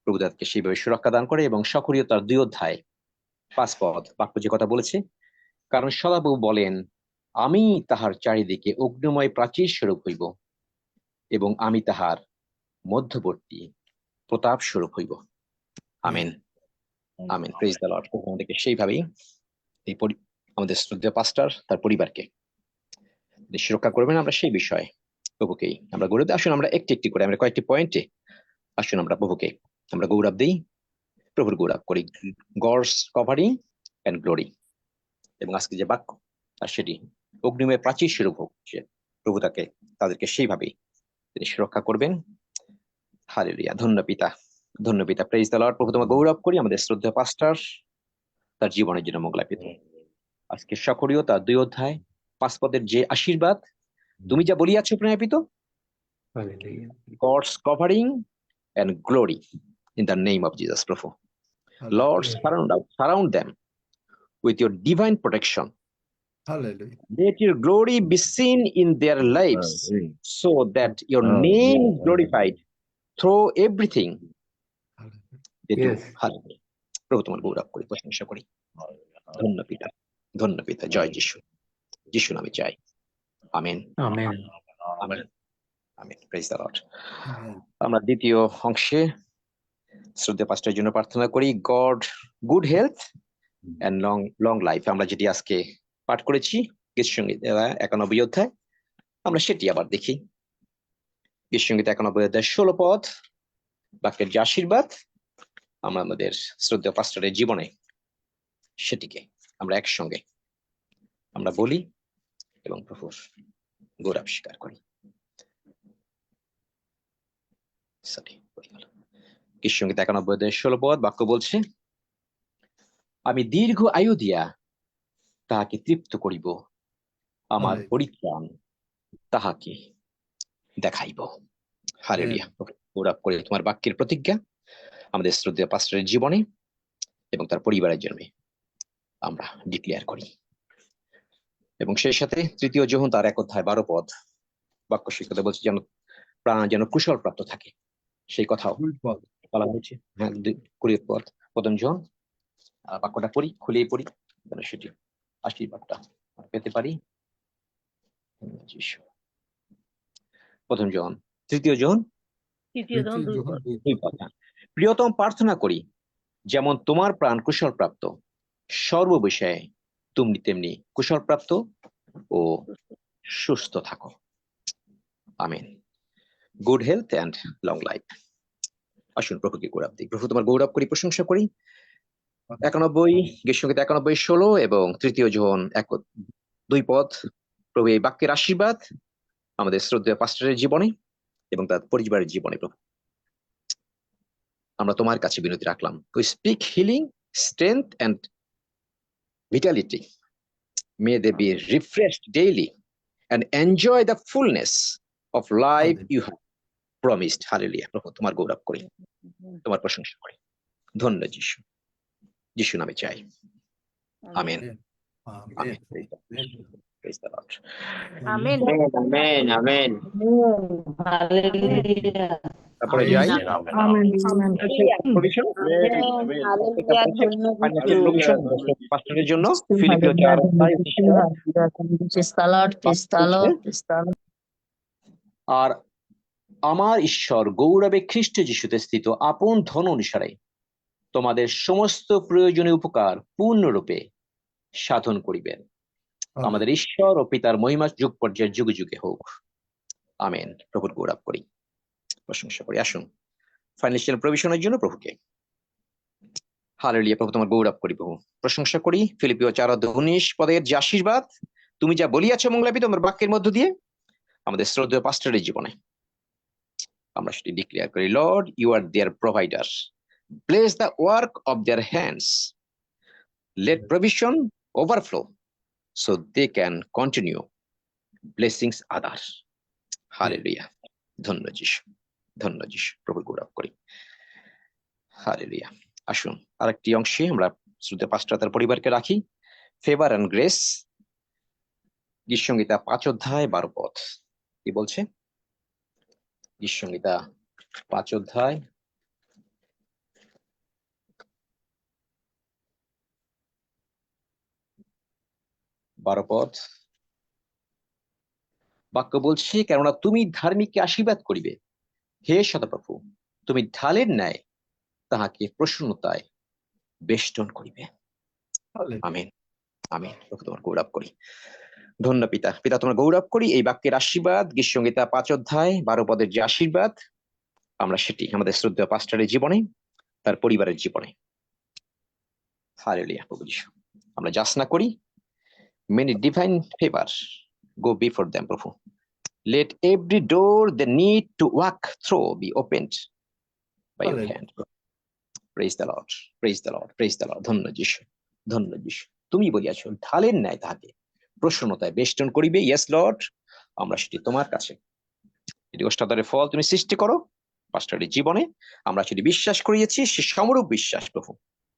প্রভু তাদেরকে সেইভাবে সুরক্ষা দান করে। এবং সকরিয়তার 2 অধ্যায় 5 পদ বাক্য যে কথা বলেছে, কারণ সদাপ্রভু বলেন, আমি তাহার চারিদিকে অগ্নিময় প্রাচীর স্বরূপ হইব এবং আমি তাহার মধ্যবর্তী প্রতাপ স্বরূপ হইব। Amen, amen. Praise the lord. প্রভু আমাদেরকে সেইভাবেই এই আমাদের শ্রদ্ধেয় পাস্টার তার পরিবারকে সুরক্ষা করবেন। আমরা সেই বিষয়ে প্রভুকেই আমরা গৌরব দিই। আসুন আমরা একটি একটি করে আমরা কয়েকটি পয়েন্টে আসুন আমরা প্রভুকে আমরা গৌরব দিই, প্রভুর গৌরব করি। God's covering and glory. এবং আজকে যে বাক্য আর সেটি অগ্নিময় প্রাচীর স্বরূপ হচ্ছে, প্রভু তাদেরকে সেইভাবেই তিনি সুরক্ষা করবেন। হালেলুয়া। ধন্য পিতা, ধন্য পিতা। Praise the lord. প্রভু তোমার গৌরব করি আমাদের শ্রদ্ধেয় পাস্টার তার জীবনের জন্য মঙ্গলাপিত। আজকে সকরীয় তার 2 অধ্যায় 5 পদের যে আশীর্বাদ তুমি যা বলিয়াছ প্রেরিত, God's covering and glory in the name of Jesus, প্রভু। Lord, surround them with your divine protection. Hallelujah. Let your glory be seen in their lives, so that your name is glorified through everything they do. Hallelujah. প্রভু তোমার গৌরব করি, প্রশংসা করি। ধন্য পিতা, ধন্য পিতা। জয় যিশু, যিশু নামে চাই। Amen, amen, amen, amen. Praise the lord. আমরা দ্বিতীয় অংশে শ্রদ্ধেয় পাস্টারের জন্য প্রার্থনা করি। God good health and long life. আমরা যেটি আজকে পাঠ করেছি গীতসংগীত 91 অধ্যায়, আমরা সেটি আবার দেখি। গীতসংগীত 91 অধ্যায় 16 পদ বাক্যের যে আশীর্বাদ আমরা আমাদের শ্রদ্ধেয় পাস্টারের জীবনে, সেটিকে আমরা একসঙ্গে আমরা বলি এবং প্রভুর গৌরব স্বীকার করি। গীতসংগীত 91 অধ্যায় 16 পদ বাক্য বলছে, আমি দীর্ঘ আয়ু দিয়া তাহাকে তৃপ্ত করিব, আমার পরিত্রাণ তাহাকে দেখাইব। হালেলুয়া। গৌরব করে তোমার বাক্যের প্রতিজ্ঞা আমাদের শ্রদ্ধেয় পাস্টারের জীবনে এবং তার পরিবারের জন্য আমরা ডিক্লেয়ার করি। এবং সেই সাথে 3 যোহন তার 1 অধ্যায় 12 পদ বাক্য শিক্ষকতা বলছে, যেন প্রাণ যেন কুশল প্রাপ্ত থাকে, সেই কথাও বলা হয়েছে। হ্যাঁ, 20 পদ 1 যোহন বাক্যটা পড়ি, খুলেই পড়ি, যেন সেটি আশীর্বাদটা পেতে পারি। 1 যোহন 3 যোহন 2 পদ। প্রিয়তম প্রার্থনা করি, যেমন তোমার প্রাণ কুশল প্রাপ্ত সর্ব বিষয়ে তুমি তেমনি কুশল প্রাপ্ত ও সুস্থ থাকো। Amen. Good health and long life. আসুন প্রভুকে গৌরব দিই। প্রভু তোমার গৌরব করি, প্রশংসা করি। 91 গীতসংগীত 91 16 এবং 3 যোহন 1-2 পদ প্রভু এই বাক্যের আশীর্বাদ আমাদের শ্রদ্ধেয় পাস্টারের জীবনে এবং তার পরিবারের জীবনে প্রভু আমরা তোমার কাছে বিনতি রাখলাম। We speak healing, strength and vitality. May they be refreshed daily and enjoy the fullness of life you have promised. Hallelujah. প্রভু তোমার গৌরব করি, তোমার প্রশংসা করি। ধন্য যিশু, যিশু নামে চাই। Amen, amen. Praise the Lord. Amen, amen, amen. Hallelujah, তারপরে যাই প্রভিশন হালেলুয়া, ধন্যবাদ। পাস্টারের জন্য ফিলিপিও 4 অধ্যায়। আর আমার ঈশ্বর গৌরবে খ্রিস্ট যিশুতে স্থিত আপন ধন অনুসারে তোমাদের সমস্ত প্রয়োজনীয় উপকার পূর্ণরূপে সাধন করিবেন। আমাদের ঈশ্বর ও পিতার মহিমা যুগ পর্যায়ে যুগে যুগে হোক। আমেন। প্রভুর গৌরব করি, প্রশংসা করি। আসুন ফাইন্যান্সিয়াল প্রভিশনের জন্য প্রভুকে হালেলুয়া। প্রভু তোমার গৌরব করি, প্রভু প্রশংসা করি। ফিলিপিও 4:19 পদের যে আশীর্বাদ তুমি যা বলিয়াছ মঙ্গলাপি তোমার বাক্যের মধ্য দিয়ে আমাদের শ্রদ্ধেয় পাস্টারের জীবনে আমরা সেটি ডিক্লেয়ার করি। Lord, you are their provider, bless the work of their hands, let provision overflow so they can continue blessings others. Hallelujah. ধন্য যিশু, ধন্য যিশু। প্রভুর গৌরব করি। হালেলুয়া। আসুন আরেকটি অংশে আমরা শ্রদ্ধেয় পাস্টার তার পরিবারকে রাখি। Favour and grace. গীতসংহিতা 5 অধ্যায় 12 পদ কি বলছে? গীতসংহিতা 5 অধ্যায় 12 পদ বাক্য বলছে, কেননা তুমি ধার্মিককে আশীর্বাদ করিবে, হে সদাপ্রভু, তুমি ঢালের ন্যায় তাহাকে প্রসন্নতায় বেষ্টন করিবে। আমিন, আমিন। প্রভু তোমার গৌরব করি। ধন্য পিতা, পিতা তোমার গৌরব করি এই বাক্যের আশীর্বাদ, গীতসংহিতা 5 অধ্যায় 12 পদের যে আশীর্বাদ, আমরা সেটি আমাদের শ্রদ্ধেয় পাস্টরের জীবনে, তার পরিবারের জীবনে, হালেলুয়া প্রভু যিশু, আমরা যাচনা করি। Many divine favors go before them, প্রভু। Let every door they need to walk through be opened by your hand. Praise the Lord, praise the Lord, praise the Lord. ধন্য যিশু, ধন্য যিশু। তুমি বলিয়াছ ঢালের ন্যায় তাহাকে প্রসন্নতায় বেষ্টন করিবে। ইয়েস লর্ড, আমরা সেটি তোমার কাছে, এটি অষ্টাদরের ফল তুমি সৃষ্টি করো পাস্টরের জীবনে, আমরা সেটি বিশ্বাস করিয়েছি। সে সমরূপ বিশ্বাস প্রভু,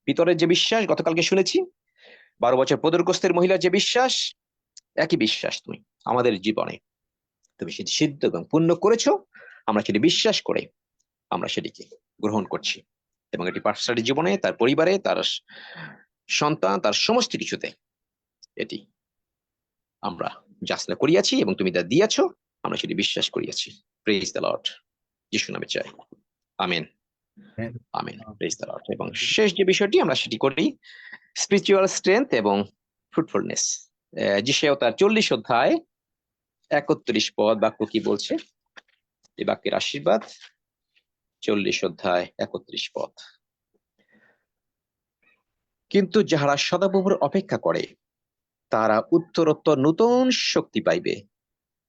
ভিতরের যে বিশ্বাস গতকালকে শুনেছি, 12 বছর প্রদরগ্রস্তের মহিলার যে বিশ্বাস, একই বিশ্বাস তুমি আমাদের জীবনে তুমি সেটি সিদ্ধ এবং পূর্ণ করেছো। আমরা সেটি বিশ্বাস করে আমরা সেটিকে গ্রহণ করছি, এবং এটি পাস্টরের জীবনে, তার পরিবারে, তার সন্তান, তার সমস্ত কিছুতে এটি আমরা যাচনা করিয়াছি, এবং তুমি তা দিয়েছো, আমরা সেটি বিশ্বাস করিয়াছি। প্রেজ দ্য লর্ড, যিশু নামে চাই, amen, amen. Praise the lord. এবং শেষ যে বিষয়টি আমরা সেটি করি, স্পিরিচুয়াল স্ট্রেংথ এবং ফ্রুটফুলনেস। যিশায়া তার 40 অধ্যায় 31 পদ বাক্য কি বলছে? এই বাক্যের আশীর্বাদ, 40 অধ্যায় 31 পদ। কিন্তু যাহারা সদাপ্রভুর অপেক্ষা করে তারা উত্তরোত্তর নূতন শক্তি পাইবে,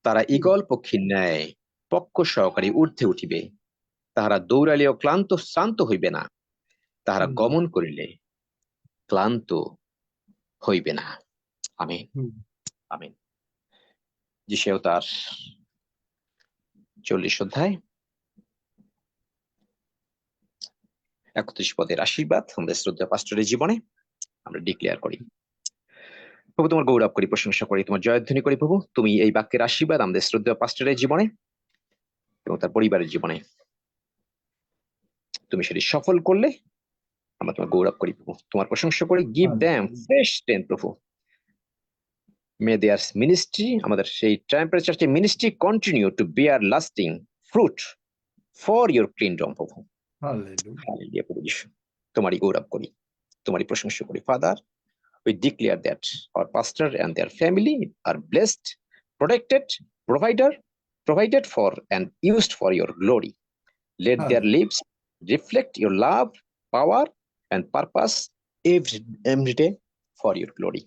তারা ঈগল পক্ষীর ন্যায় পক্ষ সহকারী ঊর্ধ্বে উঠিবে, তাহারা দৌড়াইলেও শ্রান্ত হইবে না, তাহারা গমন করিলে ক্লান্ত হইবে না। আমিন, আমিন। যিশায়া তার 40 অধ্যায় 31 পদের আশীর্বাদ আমাদের শ্রদ্ধা পাস্টরের জীবনে আমরা ডিক্লেয়ার করি। প্রভু তোমার গৌরব করি, প্রশংসা করি, তোমার জয়ধ্বনি করি। প্রভু তুমি এই বাক্যের আশীর্বাদ আমাদের শ্রদ্ধা পাস্টরের জীবনে এবং তার পরিবারের জীবনে তুমি সেটি সফল করলে আমরা তোমার গৌরব করি প্রভু, তোমার প্রশংসা করি। গিভ দ্যাম ফ্রেশ স্ট্রেংথ প্রভু। মে দেয়ার মিনিস্ট্রি, আমাদের সেই ট্রায়াম্পল চার্চের ministry continue to bear lasting fruit for your kingdom প্রভু। হালেলুয়া প্রভু যিশু, তোমারই গৌরব করি, তোমারই প্রশংসা করি। Father, we declare that our pastor and their family are blessed, protected, provided for and used for your glory. Let their lives reflect your love, power, and purpose every day for your glory.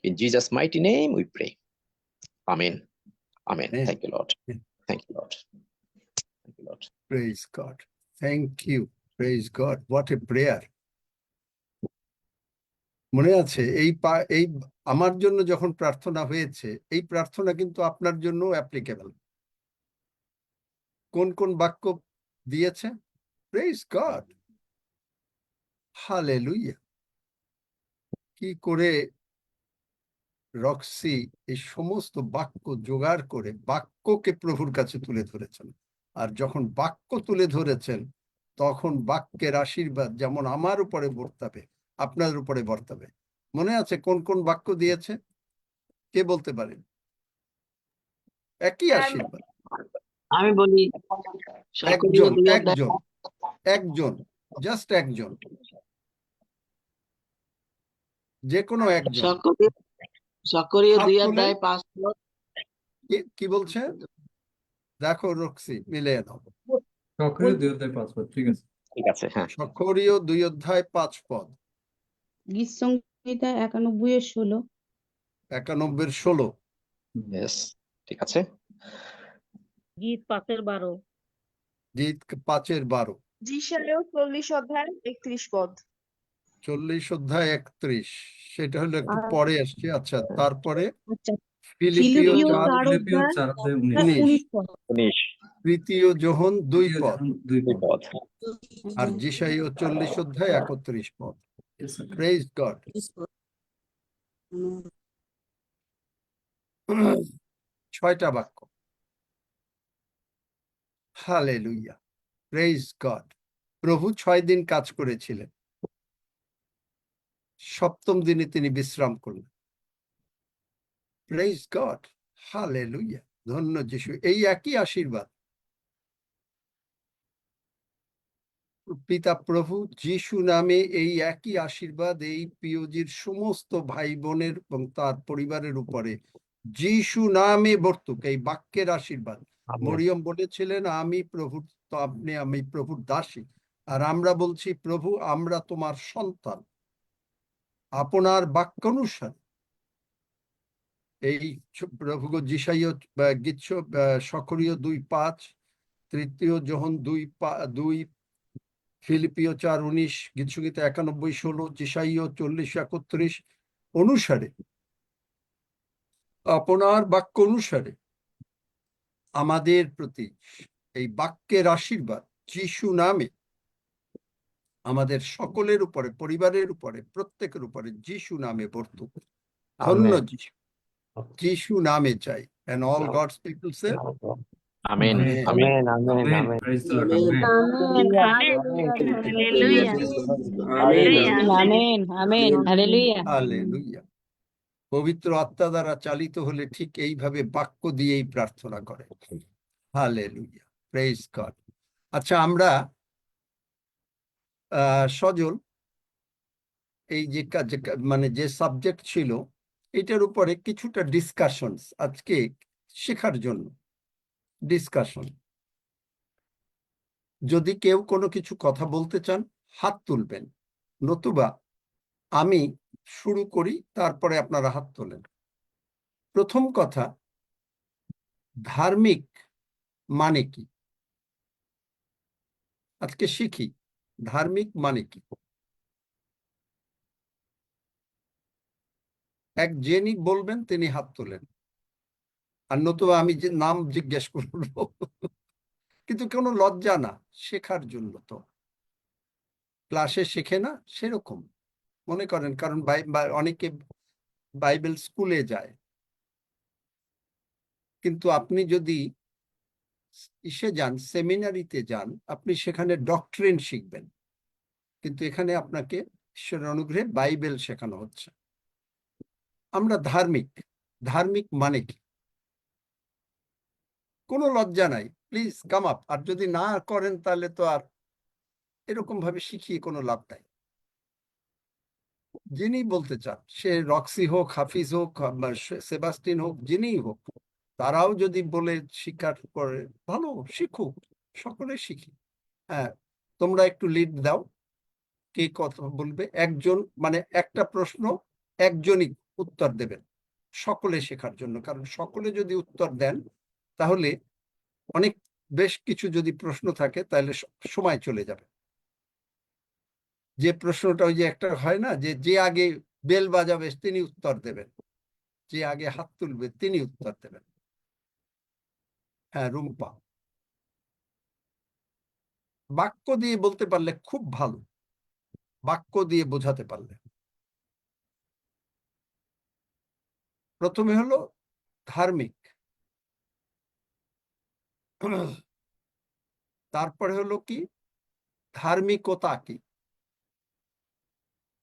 In Jesus' mighty name we pray. Amen. Amen. Thank you, Lord. Thank you, Lord. Thank you, Lord. Praise God. Thank you. Praise God. What a prayer. মনে আছে এই আমার জন্য যখন প্রার্থনা হয়েছে, এই প্রার্থনা কিন্তু আপনার জন্য অ্যাপ্লিকেবল। কোন কোন বাক্য দিয়েছে? Praise God, hallelujah. কি করে রক্সি এই সমস্ত বাক্য জোগাড় করে বাক্যকে প্রভুর কাছে তুলে ধরেছেন, আর যখন বাক্য তুলে ধরেছেন তখন বাক্যের আশীর্বাদ যেমন আমার উপরে বর্তাবে, আপনার উপরে বর্তাবে। মনে আছে কোন কোন বাক্য দিয়েছে? কে বলতে পারেন? একই আশীর্বাদ। আমি বলি, একজন একজন একজন জাস্ট একজন, যে কোনো একজন। সকরীয় 2 অধ্যায় 5 পদ। কি বলছে দেখো রক্সি, মিলে নাও। সকরীয় 2 অধ্যায় 5 পদ। ঠিক আছে, ঠিক আছে, হ্যাঁ। সকরীয় 2 অধ্যায় 5 পদ। গীতসংহিতা 91-16। 91-16। Yes, ঠিক আছে। গীত 5-12। গীত 5-12। যিশায়া 40 অধ্যায় 31 পদ। 40 অধ্যায় 31, সেটা হলো একটু পরে আসছে। আচ্ছা, তারপরে আচ্ছা, ফিলিপিও ফিলিপিও 4 4 ফিলিপিও অধ্যায় 4 অধ্যায় 19, 19 পদ। 19 তৃতীয় যোহন 2 পদ, 2 দুই পদ। পদ। আর যিশায়া 40 অধ্যায় 31 পদ। Yes, sir. Praise God. 6টা বাক্য। Hallelujah, praise God. প্রভু 6 দিন কাজ করেছিলেন, 7ম দিনে তিনি বিশ্রাম করলেন। প্রেজ গড, হালেলুয়া, ধন্য যিশু। এই একই আশীর্বাদ পিতা প্রভু যিশু নামে, এই একই আশীর্বাদ এই পিওজির সমস্ত ভাই বোনের এবং তার পরিবারের উপরে যিশু নামে বর্তুক। এই বাক্যের আশীর্বাদ। মরিয়ম বলেছিলেন, আমি প্রভুর, তো আমি প্রভুর দাসী। আর আমরা বলছি, প্রভু আমরা তোমার সন্তান, আপনার বাক্যানুসারে। এই প্রভু যিশাইয় গীৎস সক্রিয় 2:5, তৃতীয় যোহন 2:2, ফিলিপিও 4:19, গীতসংগীত 91:16, যিশাইয় 40:31 অনুসারে, আপনার বাক্য অনুসারে আমাদের প্রতি এই বাক্যের আশীর্বাদ যিশু নামে আমাদের সকলের উপরে, পরিবারের উপরে, প্রত্যেকের উপরে যিশু নামে বর্তুক। ধন্য আমেন। যিশু, যিশু নামে চাই। And all God's people say, amen. Amen. Amen. Amen. Amen, amen. Praise the Lord, Amen. Amen. Hallelujah. Amen. Amen. Hallelujah. Hallelujah. পবিত্র আত্মা দ্বারা চালিত হলে ঠিক এইভাবে বাক্য দিয়েই প্রার্থনা করে। Hallelujah, praise God. আচ্ছা, আমরা সজল এই যে মানে যে সাবজেক্ট ছিল এটার উপরে কিছুটা ডিসকাশন আজকে শেখার জন্য ডিসকাশন। যদি কেউ কোনো কিছু কথা বলতে চান হাত তুলবেন, নতুবা আমি শুরু করি, তারপরে আপনারা হাত তোলেন। প্রথম কথা, ধার্মিক মানে কি? আজকে শিখি ধার্মিক মানে কি। এক যিনি বলবেন তিনি হাত তোলেন, আর নতুবা আমি যে নাম জিজ্ঞেস করবো। কিন্তু কোনো লজ্জা না, শেখার জন্য তো ক্লাসে শেখে না সেরকম মনে করেন। কারণ অনেকে বাইবেল স্কুলে যায়, কিন্তু আপনি যদি ইসে যান, সেমিনারিতে যান, আপনি সেখানে ডক্ট্রিন শিখবেন, কিন্তু এখানে আপনাকে ঈশ্বরের অনুগ্রহে বাইবেল শেখানো হচ্ছে। আমরা ধার্মিক, ধার্মিক মানে কি? কোনো লজ্জা নাই, প্লিজ কাম আপ। আর যদি না করেন তাহলে তো আর এরকম ভাবে শিখিয়ে কোনো লাভ নাই। যিনি বলতে চান, সে রক্সি হোক, হাফিজ হোক, সেবাস্টিন হোক, যিনিই হোক, তারাও যদি বলে স্বীকার করে, ভালো, শিখুক, সকলে শিখি। হ্যাঁ, তোমরা একটু লিড দাও, কে কথা বলবে। একজন, মানে একটা প্রশ্ন একজনই উত্তর দেবেন, সকলে শেখার জন্য। কারণ সকলে যদি উত্তর দেন তাহলে অনেক বেশ কিছু যদি প্রশ্ন থাকে তাহলে সময় চলে যাবে। যে প্রশ্নটা ওই যে একটা হয় না, যে আগে বেল বাজাবে তিনি উত্তর দেবেন, যে আগে হাত তুলবে তিনি উত্তর দেবেন। হ্যাঁ, রুম্পা। বাক্য দিয়ে বলতে পারলে খুব ভালো, বাক্য দিয়ে বোঝাতে পারলে। প্রথমে হলো ধার্মিক, তারপরে হলো কি ধার্মিকতা কি,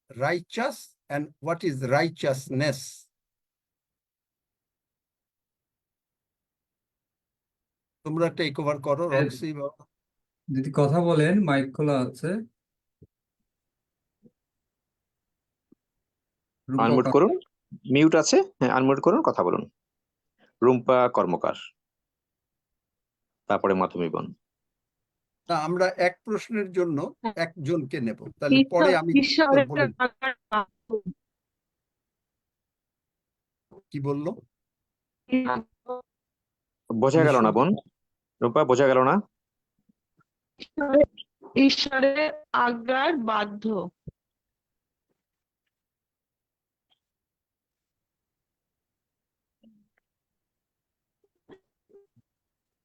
রাইচাস, এন্ড হোয়াট ইজ রাইচাসনেস। তোমরা টেক ওভার করো, রক্সি বাবা। যদি কথা বলেন, মাইক খোলা আছে। রূপা আনমিউট করুন, মিউট আছে, হ্যাঁ আনমিউট করুন, কথা বলুন। রুম্পা কর্মকার, তারপরে মাতুমিবন। না, আমরা এক প্রশ্নের জন্য একজনকে নেব, তাহলে পরে আমি উত্তর বলে দেব। কি বললো? বোঝা গেল না বোন, রুম্পা বোঝা গেল না। ঈশ্বরের আজ্ঞার বাধ্য।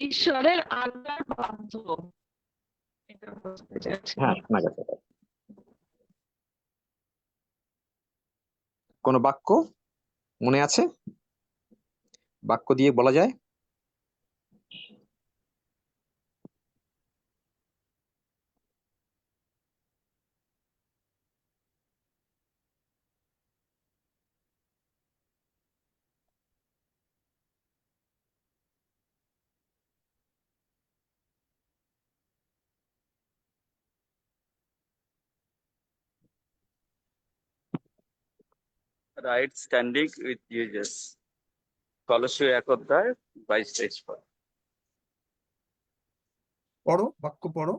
ঈশ্বরের আজ্ঞার বাধ্য, এটা বলতে চাচ্ছি। হ্যাঁ, শোনা গেছে। কোন বাক্য মনে আছে, বাক্য দিয়ে বলা যায়? Right standing with Jesus. কলসীয় 1 অধ্যায় 22-23 পদ। পড়ো, বাক্য পড়ো।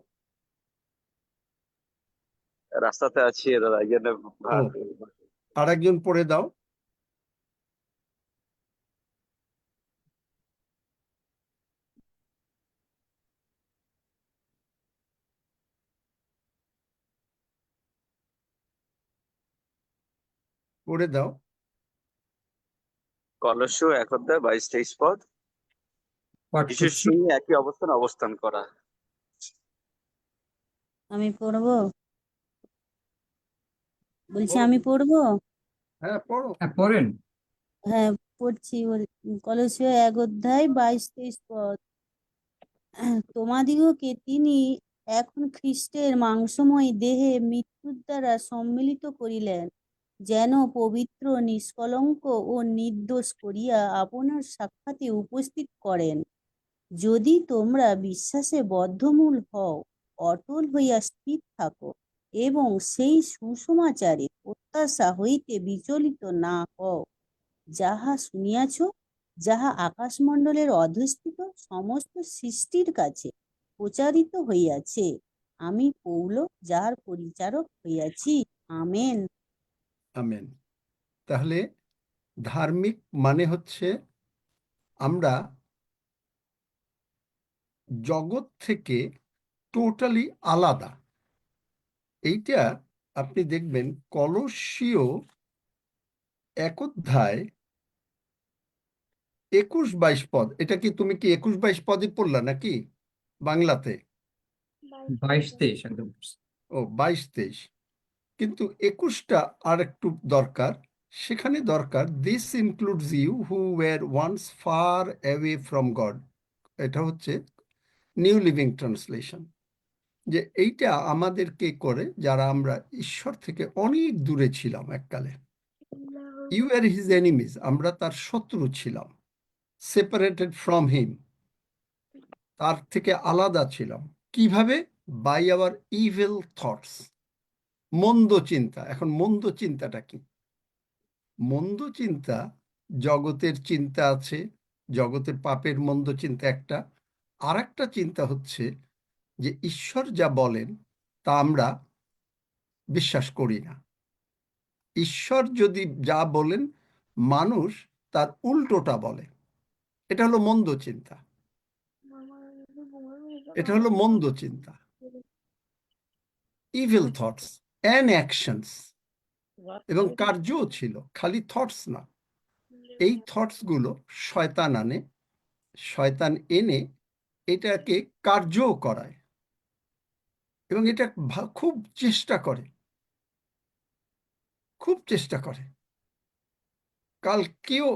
রাস্তাতে আছি দাদা, এই জন্য ও, আর একজন পড়ে দাও। পড়ে দাও। কলসীয় 1 অধ্যায় 22-23 পদ। পাঠ যিশুর করছি। সঙ্গে একই অবস্থান করা। আমি পড়বো, বলছি পড়ো। আমি পড়বো। হ্যাঁ, পড়ো। হ্যাঁ, পড়েন। হ্যাঁ, পড়ছি। কলসীয় 1 অধ্যায় 22-23 পদ। তোমাদিগকে তিনি এখন খ্রিস্টের মাংসময় দেহে মৃত্যুর দ্বারা সম্মিলিত করিলেন, যেন পবিত্র, নিষ্কলঙ্ক ও নির্দোষ করিয়া আপনার সাক্ষাতে উপস্থিত করেন। যদি তোমরা বিশ্বাসে বদ্ধমূল হও, অটল হইয়া স্থির থাকো এবং সেই সুসমাচারে প্রত্যাশা হইতে বিচলিত না হও, যাহা শুনিয়াছ, যাহা আকাশমণ্ডলের অধস্থিত সমস্ত সৃষ্টির কাছে প্রচারিত হইয়াছে। আমি পৌল, যাহার পরিচারক হইয়াছি। আমেন। আমেন। তাহলে ধার্মিক মানে হচ্ছে আমরা জগৎ থেকে টোটালি আলাদা। এইটা আপনি দেখবেন কলসীয় 1 অধ্যায় 21-22 পদ। এটা কি তুমি কি 21-22 পদই পড়লা নাকি বাংলাতে? 22-23 একদম। ও, 22-23। কিন্তু 21টা আর একটু দরকার। সেখানে দরকার this includes you who were once far away from God. এটা হচ্ছে নিউ লিভিং ট্রান্সলেশন। যে এইটা আমাদেরকে করে যারা আমরা ঈশ্বর থেকে অনেক দূরে ছিলাম এককালে। ইউ আর হিজ এনিমিজ, আমরা তার শত্রু ছিলাম। সেপারেটেড ফ্রম হিম, তার থেকে আলাদা ছিলাম। কিভাবে? বাই আওয়ার ইভিল থটস, মন্দ চিন্তা। এখন মন্দ চিন্তাটা কি? মন্দ চিন্তা, জগতের চিন্তা আছে, জগতের পাপের মন্দ চিন্তা একটা। আর একটা চিন্তা হচ্ছে যে ঈশ্বর যা বলেন তা আমরা বিশ্বাস করি না। ঈশ্বর যদি যা বলেন, মানুষ তার উল্টোটা বলে। এটা হলো মন্দ চিন্তা। এটা হলো মন্দ চিন্তা। ইভিল থটস অ্যান্ড অ্যাকশনস, এবং কার্যও ছিল, খালি থটস না। এই থটস গুলো শয়তান আনে, শয়তান এনে এটাকে কার্যও করায়, এবং এটা খুব চেষ্টা করে, খুব চেষ্টা করে। কালকেও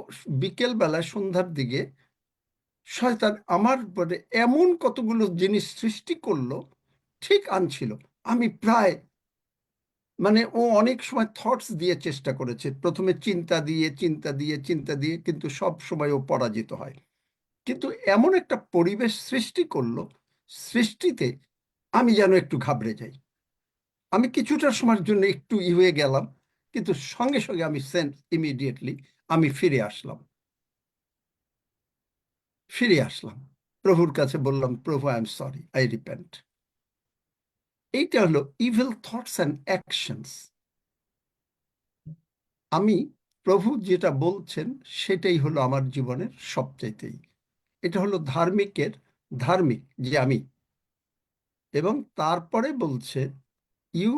বিকেল বেলায় সন্ধ্যার দিকে শয়তান আমার পরে এমন কতগুলো জিনিস সৃষ্টি করলো, ঠিক আনছিল। আমি প্রায় মানে ও অনেক সময় থটস দিয়ে চেষ্টা করেছে, প্রথমে চিন্তা দিয়ে চিন্তা দিয়ে চিন্তা দিয়ে, কিন্তু সব সময় ও পরাজিত হয়। কিন্তু এমন একটা পরিবেশ সৃষ্টি করলো, সৃষ্টিতে আমি যেন একটু ঘাবড়ে যাই। আমি কিছুটা সময়ের জন্য একটু হয়ে গেলাম, কিন্তু সঙ্গে সঙ্গে আমি ইমিডিয়েটলি আমি ফিরে আসলাম। প্রভুর কাছে বললাম, প্রভু I am sorry, I repent. এইটা হলো ইভিল থটস অ্যান্ড অ্যাকশনস। আমি প্রভু যেটা বলছেন সেটাই হলো আমার জীবনের সবচাইতেই। এটা হলো ধার্মিক যে আমি। এবং তারপরে বলছে ইউ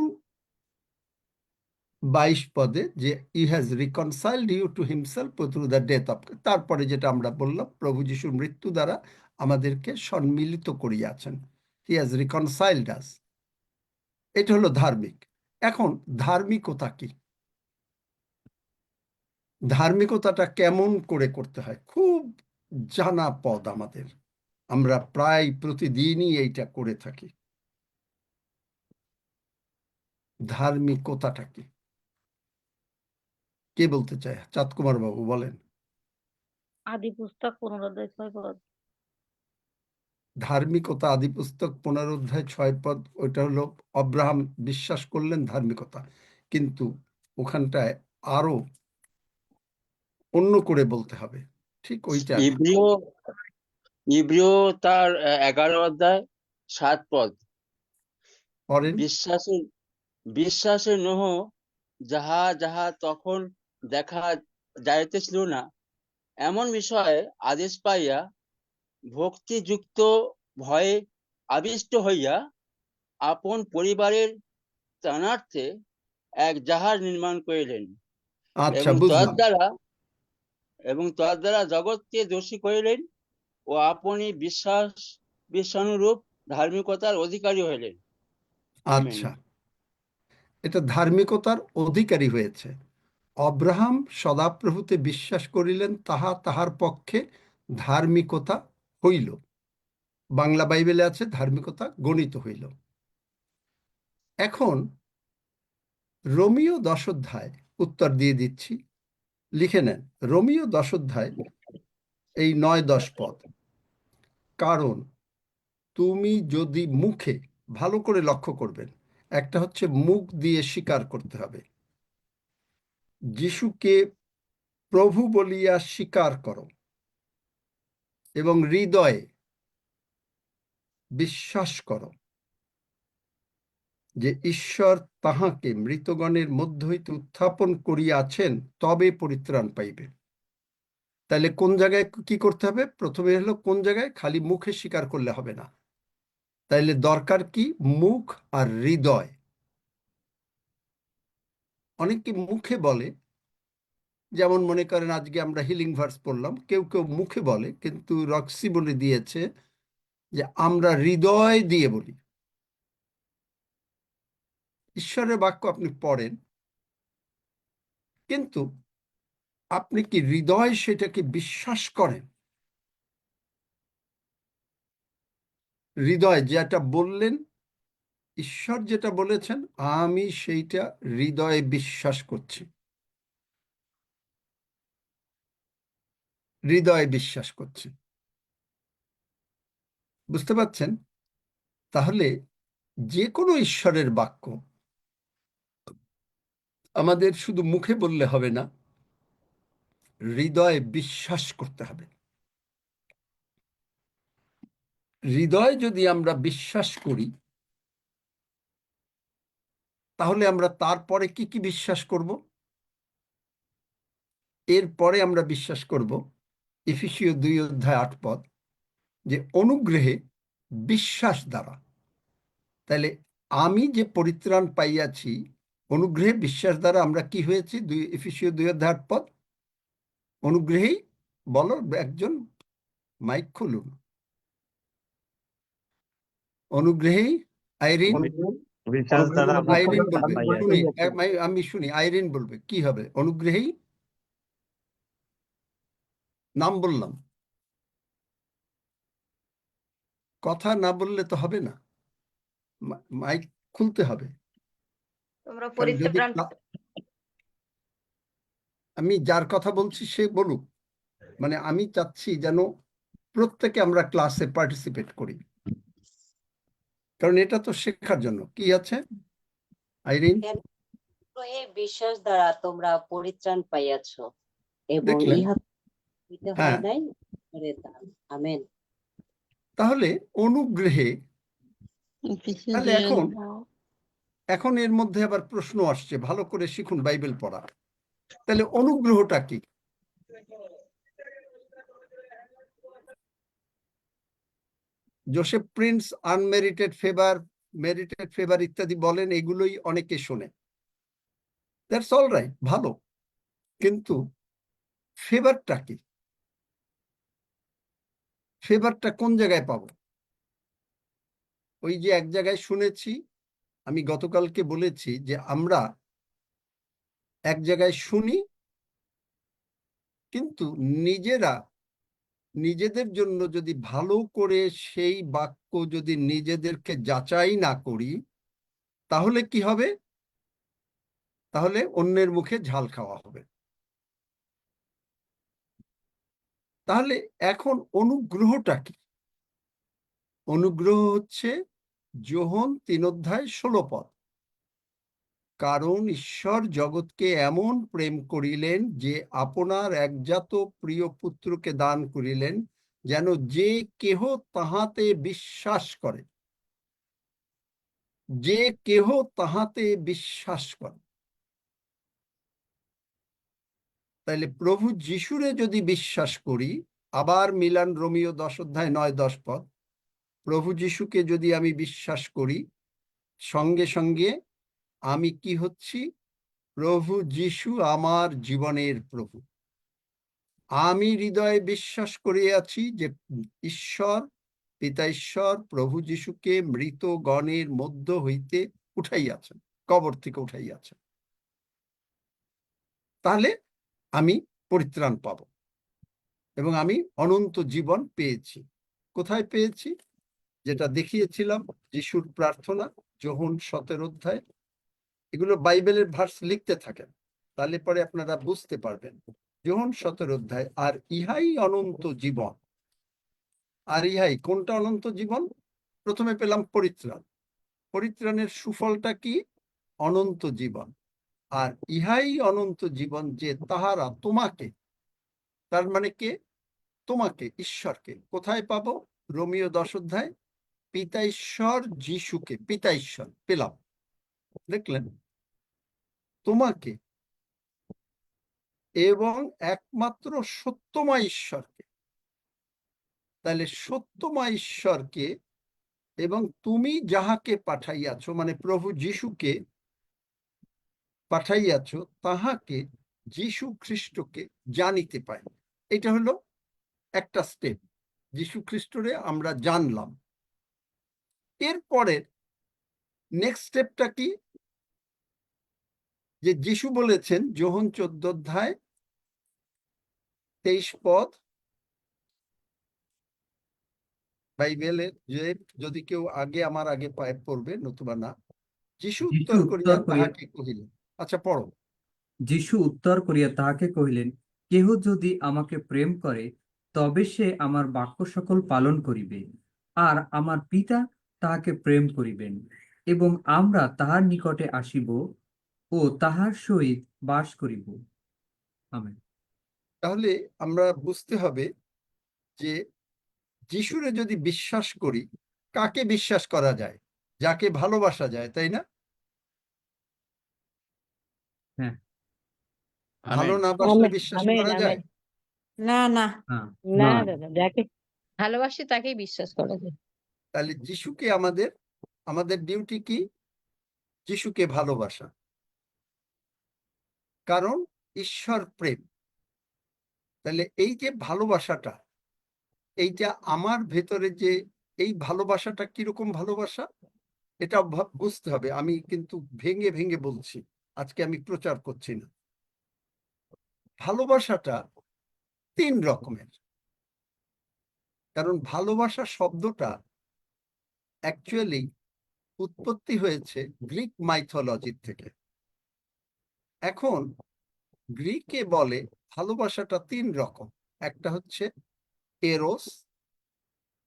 22 পদে যে he has reconciled you to himself through the death of. তারপরে যেটা আমরা বললাম, প্রভু যিশুর মৃত্যু দ্বারা আমাদেরকে সম্মিলিত করিয়াছেন। হি হ্যাজ রিকনসাইলড আস। এটা হলো ধার্মিক। এখন ধার্মিকতা কি? ধার্মিকতাটা কেমন করে করতে হয়? খুব জানা পদ আমাদের, আমরা প্রায় প্রতিদিনই এইটা করে থাকি। ধার্মিকতাটা কি? কে বলতে চায়? চাঁদ কুমার বাবু বলেন। আদি পুস্তক 15-6 পদ। ধার্মিকতা আদি পুস্তক 15-6 পদ। ওইটা হলো অব্রাহাম বিশ্বাস করলেন ধার্মিকতা, কিন্তু ওখানটায় আরো অন্য করে বলতে হবে, ঠিক ওইটা। ইব্রিয় তার 11 অধ্যায় 7 পদ। পড়েন। বিশ্বাসে নোহ যাহা যাহা তখন দেখা যাইতেছিল না, এমন বিষয়ে আদেশ পাইয়া ভক্তিযুক্ত ভয়ে আবিষ্ট হইয়া আপন পরিবারের ত্রাণার্থে এক জাহাজ নির্মাণ করিলেন আচ্ছা, এবং বুঝলাম। তার দ্বারা জগৎকে দোষী করিলেন ও আপনি বিশ্বানুরূপ ধার্মিকতার অধিকারী হইলেন। আচ্ছা, এটা ধার্মিকতার অধিকারী হয়েছে। অব্রাহাম সদাপ্রভুতে বিশ্বাস করিলেন, তাহা তাহার পক্ষে ধার্মিকতা হইল। বাংলা বাইবেলে আছে ধার্মিকতা গণিত হইল। এখন রোমীয় 10 অধ্যায় উত্তর দিয়ে দিচ্ছি, লিখে নেন। রোমীয় 10 অধ্যায় এই 9-10 পদ। কারণ তুমি যদি মুখে, ভালো করে লক্ষ্য করবেন, একটা হচ্ছে মুখ দিয়ে স্বীকার করতে হবে, যিশুকে প্রভু বলিয়া স্বীকার করো এবং হৃদয়ে বিশ্বাস করো যে ঈশ্বর তাহাকে মৃতগণের মধ্য হইতে উত্থাপন করিয়াছেন, তবে পরিত্রাণ পাইবে। তাহলে কোন জায়গায় কি করতে হবে? প্রথমে হলো কোন জায়গায়? খালি মুখে স্বীকার করলে হবে না, তাইলে দরকার কি? মুখ আর হৃদয়। অনেকে মুখে বলে, যেমন মনে করেন আজকে আমরা হিলিং ভার্স পড়লাম, কেউ কেউ মুখে বলে, কিন্তু রক্সি বলে দিয়েছে যে আমরা হৃদয় দিয়ে বলি। ঈশ্বরের বাক্য আপনি পড়েন, কিন্তু আপনি কি হৃদয় সেটাকে বিশ্বাস করেন? হৃদয় যেটা বললেন, ঈশ্বর যেটা বলেছেন, আমি সেইটা হৃদয়ে বিশ্বাস করছি, হৃদয়ে বিশ্বাস করছি। বুঝতে পারছেন? তাহলে যে কোনো ঈশ্বরের বাক্য আমাদের শুধু মুখে বললে হবে না, হৃদয়ে বিশ্বাস করতে হবে। হৃদয়ে যদি আমরা বিশ্বাস করি, তাহলে আমরা তারপরে কি কি বিশ্বাস করব? এরপরে আমরা বিশ্বাস করব এফেসীয় 2 অধ্যায় 8 পদ, যে অনুগ্রহে বিশ্বাস দ্বারা। তাহলে আমি যে পরিত্রাণ পাইয়াছি, অনুগ্রহে বিশ্বাস দ্বারা আমরা কি হয়েছি? এফেসীয় 2 অধ্যায় 8 পদ। অনুগ্রহেই বলো, একজন মাইক খুলুন। অনুগ্রহেই আইরিন, আইরিন বলবে, শুনি, আমি শুনি, আইরিন বলবে কি হবে? অনুগ্রহেই, নাম বললাম, কথা না বললে তো হবে না, মাইক খুলতে হবে। তোমরা কারণ যদি পরিত্রাণ আমি যার কথা বলছি সে বলুক, মানে আমি চাচ্ছি যেন প্রত্যেকে আমরা ক্লাসে পার্টিসিপেট করি, কারণ এটা তো শেখার জন্য। কি আছে আইরিন? এই বিশ্বাস দ্বারা তোমরা পরিত্রাণ পাইয়াছ এবং দেখলেন? ইহা হইতে হয় হ্যাঁ, নাই, ঈশ্বরের দান। আমেন। তাহলে অনুগ্রহে, তাহলে এখন এর মধ্যে আবার প্রশ্ন আসছে, ভালো করে শিখুন বাইবেল পড়া। তাহলে অনুগ্রহটা কি? জোসেফ প্রিন্স আনমেরিটেড ফেভার, মেরিটেড ফেভার ইত্যাদি বলেন, এগুলোই অনেকে শোনে। দ্যাটস অল রাইট, ভালো, কিন্তু ফেভারটা কি? ফেভারটা কোন জায়গায় পাবো? ওই যে এক জায়গায় শুনেছি, আমি গতকালকে বলেছি যে আমরা এক জায়গায় শুনি, কিন্তু নিজেদের জন্য যদি ভালো করে সেই বাক্য যদি নিজেদেরকে যাচাই না করি, তাহলে কি হবে? তাহলে অন্যের মুখে ঝাল খাওয়া হবে। তাহলে এখন অনুগ্রহটা কি? অনুগ্রহ হচ্ছে যোহন 3 অধ্যায় 16 পদ। কারণ ঈশ্বর জগৎকে এমন প্রেম করিলেন যে আপনার একজাত প্রিয় পুত্রকে দান করিলেন, যেন যে কেহ তাহাতে বিশ্বাস করে, যে কেহ তাহাতে বিশ্বাস করে। তাইলে প্রভু যিশুরে যদি বিশ্বাস করি, আবার মিলান রোমিও 10:9-10 প্রভু যিশুকে যদি আমি বিশ্বাস করি, সঙ্গে সঙ্গে আমি কি হচ্ছি? প্রভু যিশু আমার জীবনের প্রভু। আমি হৃদয়ে বিশ্বাস করিয়াছি যে ঈশ্বর, পিতা ঈশ্বর প্রভু যিশুকে মৃত গণের মধ্য হইতে উঠাইয়াছেন, কবর থেকে উঠাইয়াছেন। তাহলে আমি পরিত্রাণ পাব এবং আমি অনন্ত জীবন পেয়েছি। কোথায় পেয়েছি? যেটা দেখিয়েছিলাম, যিশুর প্রার্থনা, যোহন 17 এগুলো বাইবেলের ভার্স লিখতে থাকেন, তাহলে পরে আপনারা বুঝতে পারবেন। যোহন 17 আর ইহাই অনন্ত জীবন। আর ইহাই কোনটা অনন্ত জীবন? প্রথমে পেলাম পরিত্রাণ। পরিত্রাণের সুফলটা কি? অনন্ত জীবন। আর ইহাই অনন্ত জীবন যে তাহারা তোমাকে, তার মানে কে? তোমাকে, ঈশ্বরকে। কোথায় পাবো? রোমিও 10 পিতা ঈশ্বর যিশুকে, পিতা ঈশ্বর পেলাম, দেখলেন? তোমাকে এবং একমাত্র সত্যময় ঈশ্বরকে। তাহলে সত্যময় ঈশ্বরকে এবং তুমি যাহাকে পাঠাইয়াছ, মানে প্রভু যিশুকে পাঠাইয়াছ, তাহাকে, যিশু খ্রিস্টকে জানিতে পাই। এটা হলো একটা স্টেপ। যিশু খ্রিস্টরে আমরা জানলাম। এরপরে নেক্সট স্টেপটা কি? যে যিশু বলেছেন যোহন 14:23 বাইবেলের, যে যদি কেউ আগে আমার আগে পড়বে, নতুবা না। যিশু উত্তর করিয়া তাহাকে কহিলেন, আচ্ছা পড়ো। যিশু উত্তর করিয়া তাহাকে কহিলেন, কেহ যদি আমাকে প্রেম করে, তবে সে আমার বাক্য সকল পালন করিবে, আর আমার পিতা তাহাকে প্রেম করিবেন, এবং আমরা তাহার নিকটে আসিব ও তাহার সহিত বাস করিব। আমেন। তাহলে আমরা বুঝতে হবে যে যিশুরে যদি বিশ্বাস করি, কাকে বিশ্বাস করা যায়? যাকে ভালোবাসা যায়, তাই না? হ্যাঁ। ভালো আমেন। না বাসলে বিশ্বাস করা যায়? না না হ্যাঁ। না নয়। দাদা, যাকে ভালোবাসি তাকেই বিশ্বাস করা যায়। তাহলে যিশুকে আমাদের ডিউটি কি? যিশুকে ভালোবাসা। কারণ ঈশ্বর প্রেম। তাহলে এই যে ভালোবাসাটা, এইটা আমার ভেতরে যে এই ভালোবাসাটা কিরকম ভালোবাসা, এটা বুঝতে হবে। আমি কিন্তু ভেঙে ভেঙে বলছি, আজকে আমি প্রচার করছি না। ভালোবাসাটা 3 রকমের। কারণ ভালোবাসা শব্দটা অ্যাকচুয়ালি উৎপত্তি হয়েছে গ্রিক মাইথোলজির থেকে। এখন গ্রিকে বলে ভালোবাসাটা 3 রকম। একটা হচ্ছে এরোস,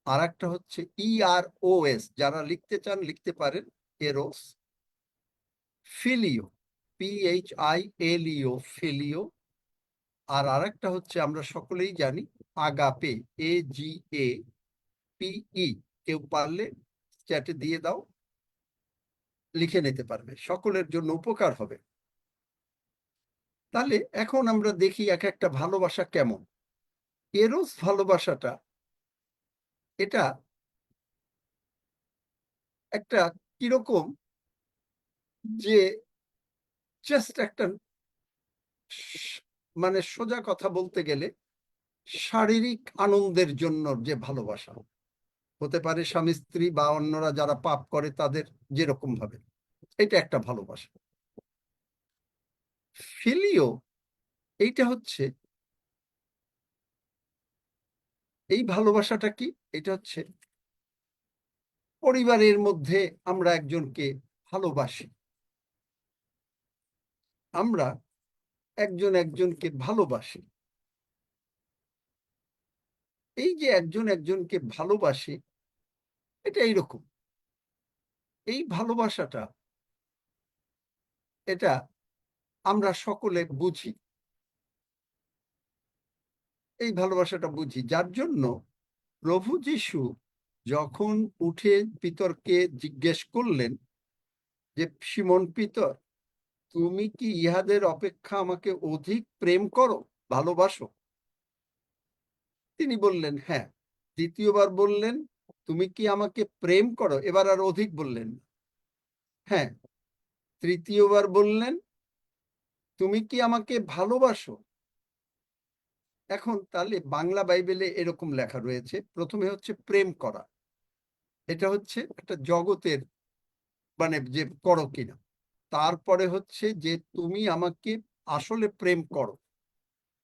আর একটা হচ্ছে EROS, যারা লিখতে চান লিখতে পারেন, এরোস। ফিলিও, PHILEO, ফিলিও। আর আরেকটা হচ্ছে আমরা সকলেই জানি আগাপে, AGAPE। কেউ পারলে চ্যাটে দিয়ে দাও, লিখে নিতে পারবে, সকলের জন্য উপকার হবে। তাহলে এখন আমরা দেখি এক একটা ভালোবাসা কেমন। এরোস ভালোবাসাটা, এটা একটা কিরকম, যে জাস্ট একটা, মানে সোজা কথা বলতে গেলে শারীরিক আনন্দের জন্য যে ভালোবাসা হতে পারে, স্বামী স্ত্রী বা অন্যরা যারা পাপ করে তাদের যেরকম ভাবে, এটা একটা ভালোবাসা। ফিলিও, এইটা হচ্ছে, এই ভালোবাসাটা কি? এটা হচ্ছে পরিবারের মধ্যে আমরা একজনকে ভালোবাসি, আমরা একজন একজনকে ভালোবাসি। এই যে একজন একজনকে ভালোবাসি, এটা এইরকম। এই ভালোবাসাটা এটা আমরা সকলে বুঝি, এই ভালোবাসাটা বুঝি, যার জন্য প্রভু যীশু যখন উঠে পিতরকে জিজ্ঞেস করলেন যে শিমন পিতর, তুমি কি ইহাদের অপেক্ষা আমাকে অধিক প্রেম করো, ভালোবাসো? তিনি বললেন হ্যাঁ। দ্বিতীয়বার বললেন তুমি কি আমাকে প্রেম করো, এবার আর অধিক বললেন হ্যাঁ। তৃতীয়বার বললেন তুমি কি আমাকে ভালোবাসো? এখন তাহলে বাংলা বাইবেলে এরকম লেখা রয়েছে, প্রথমে হচ্ছে প্রেম করা, এটা হচ্ছে একটা জগতের মানে যে করো কিনা। তারপরে হচ্ছে যে তুমি আমাকে আসলে প্রেম করো,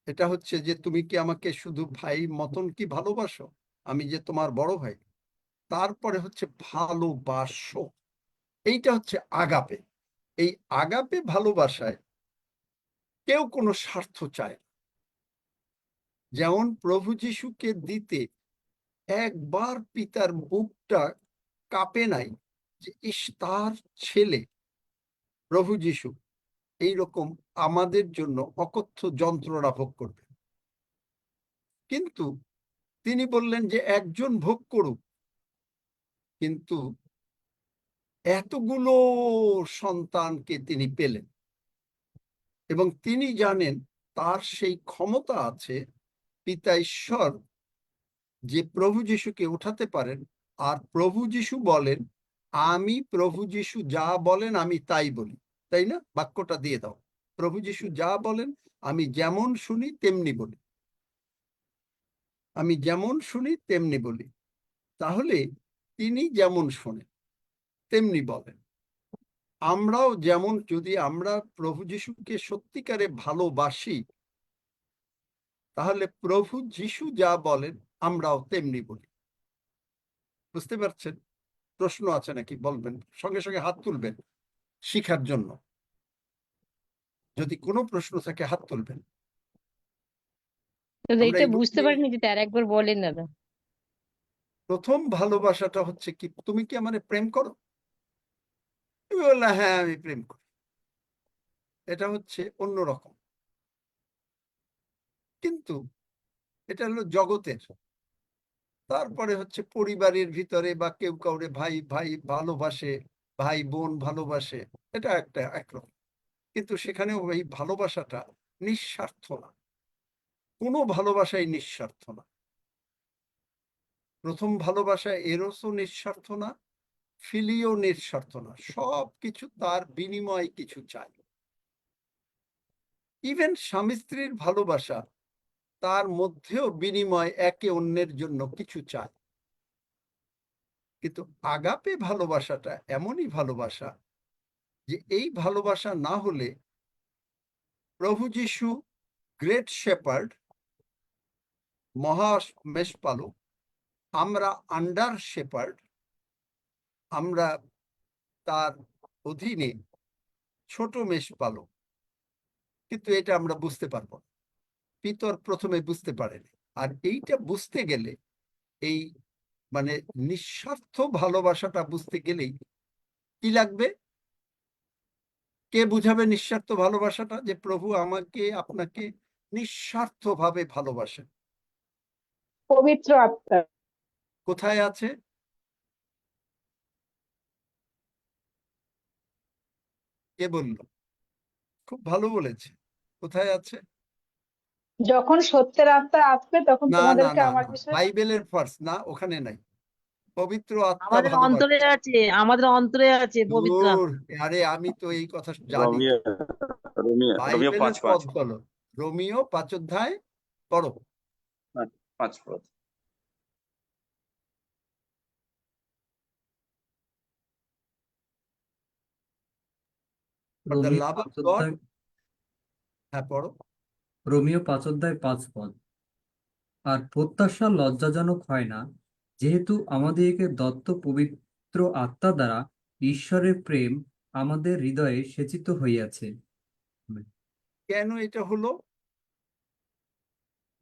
এটা হচ্ছে যে তুমি কি আমাকে শুধু ভাই মতন কি ভালোবাসো, আমি যে তোমার বড় ভাই। তারপরে হচ্ছে ভালোবাসো, এইটা হচ্ছে আগাপে। এই আগাপে ভালোবাসায় কেউ কোনো স্বার্থ চায় না। যেমন প্রভু যিশুকে দিতে একবার পিতার বুকটা কাঁপে নাই যে ইস, তার ছেলে প্রভু যিশু এইরকম আমাদের জন্য অকথ্য যন্ত্রণা ভোগ করবে। কিন্তু তিনি বললেন যে একজন ভোগ করুক, কিন্তু এতগুলো সন্তানকে তিনি পেলেন এবং তিনি জানেন তার সেই ক্ষমতা আছে, পিতা ঈশ্বর যে প্রভু যিশুকে উঠাতে পারেন। আর প্রভু যিশু বলেন আমি প্রভু যিশু যা বলেন আমি তাই বলি, তাই না? বাক্যটা দিয়ে দাও, প্রভু যিশু যা বলেন আমি যেমন শুনি তেমনি বলি, আমি যেমন শুনি তেমনি বলি। তাহলে তিনি যেমন শোনেন তেমনি বলেন। আমরাও যেমন, যদি আমরা প্রভু যিশুকে সত্যিকারে ভালোবাসি, তাহলে প্রভু যিশু যা বলেন আমরাও তেমনি বলি। বুঝতে পারছেন? প্রশ্ন আছে নাকি বলবেন, সঙ্গে সঙ্গে হাত তুলবেন শিখার জন্য। যদি কোনো প্রশ্ন থাকে হাত তুলবেন। আমরা এটা এই বুঝতে পারিনি, যদি আর একবার বলেন দাদা। প্রথম ভালোবাসাটা হচ্ছে কি, তুমি কি আমারে প্রেম করো? তুমি বললে হ্যাঁ আমি প্রেম করি, এটা হচ্ছে অন্যরকম। কিন্তু এটা হলো জগতের। তারপরে হচ্ছে পরিবারের ভিতরে বা কেউ কাউরে ভাই ভাই ভালোবাসে, ভাই বোন ভালোবাসে, এটা একটা একরকম। কিন্তু সেখানেও এই ভালোবাসাটা নিঃস্বার্থ না, কোনো ভালোবাসাই নিঃস্বার্থ না। প্রথম ভালোবাসা এরোসও নিঃস্বার্থ না, ফিলিও নিঃস্বার্থ না, সব কিছু তার বিনিময়ে কিছু চাই। ইভেন স্বামী স্ত্রীর ভালোবাসা, তার মধ্যেও বিনিময় একে অন্যের জন্য কিছু চায়। কিন্তু আগাপে ভালোবাসাটা এমনই ভালোবাসা যে এই ভালোবাসা না হলে প্রভু যিশু গ্রেট শেপার্ড, মহা মেষপালক, আমরা আন্ডার শেপার্ড, আমরা তার অধীনে ছোট মেষপালক, কিন্তু এটা আমরা বুঝতে পারবো না। পিতর প্রথমে বুঝতে পারেনি। আর এইটা বুঝতে গেলে, এই মানে নিঃস্বার্থ ভালোবাসাটা বুঝতে গেলেই কি লাগবে? কে বুঝাবে নিঃস্বার্থ ভালোবাসাটা? যে প্রভু আমাকে আপনাকে নিঃস্বার্থ ভাবে ভালোবাসেন। পবিত্র আত্মা। কোথায় আছে? কে বলল? খুব ভালো বলেছে, কোথায় আছে? যখন সত্যের আত্মা আসবে তখন না না তোমাদেরকে না আমার না, বিষয়ে বাইবেলের ফার্স না, ওখানে নাই। পবিত্র আত্মা আমাদের অন্তরে ভালোবাসে। আছে, আমাদের অন্তরে আছে পবিত্র দূর, আত্মা। আরে আমি তো এই কথা জানি। রোমিও রোমিও রোমিও বাইবেলের 5:5 পদ বলো, রোমিও 5 অধ্যায় পড়ো। 5 পদ। For the Romeo love of 5 God, অধ্যায় হ্যাঁ পড়ো। রোমিও 5 অধ্যায় 5 পদ। আর প্রত্যাশা লজ্জাজনক হয় না, যেহেতু আমাদেরকে দত্ত পবিত্র আত্মা দ্বারা ঈশ্বরের প্রেম আমাদের হৃদয়ে সেচিত হইয়াছে। কেন এটা হলো?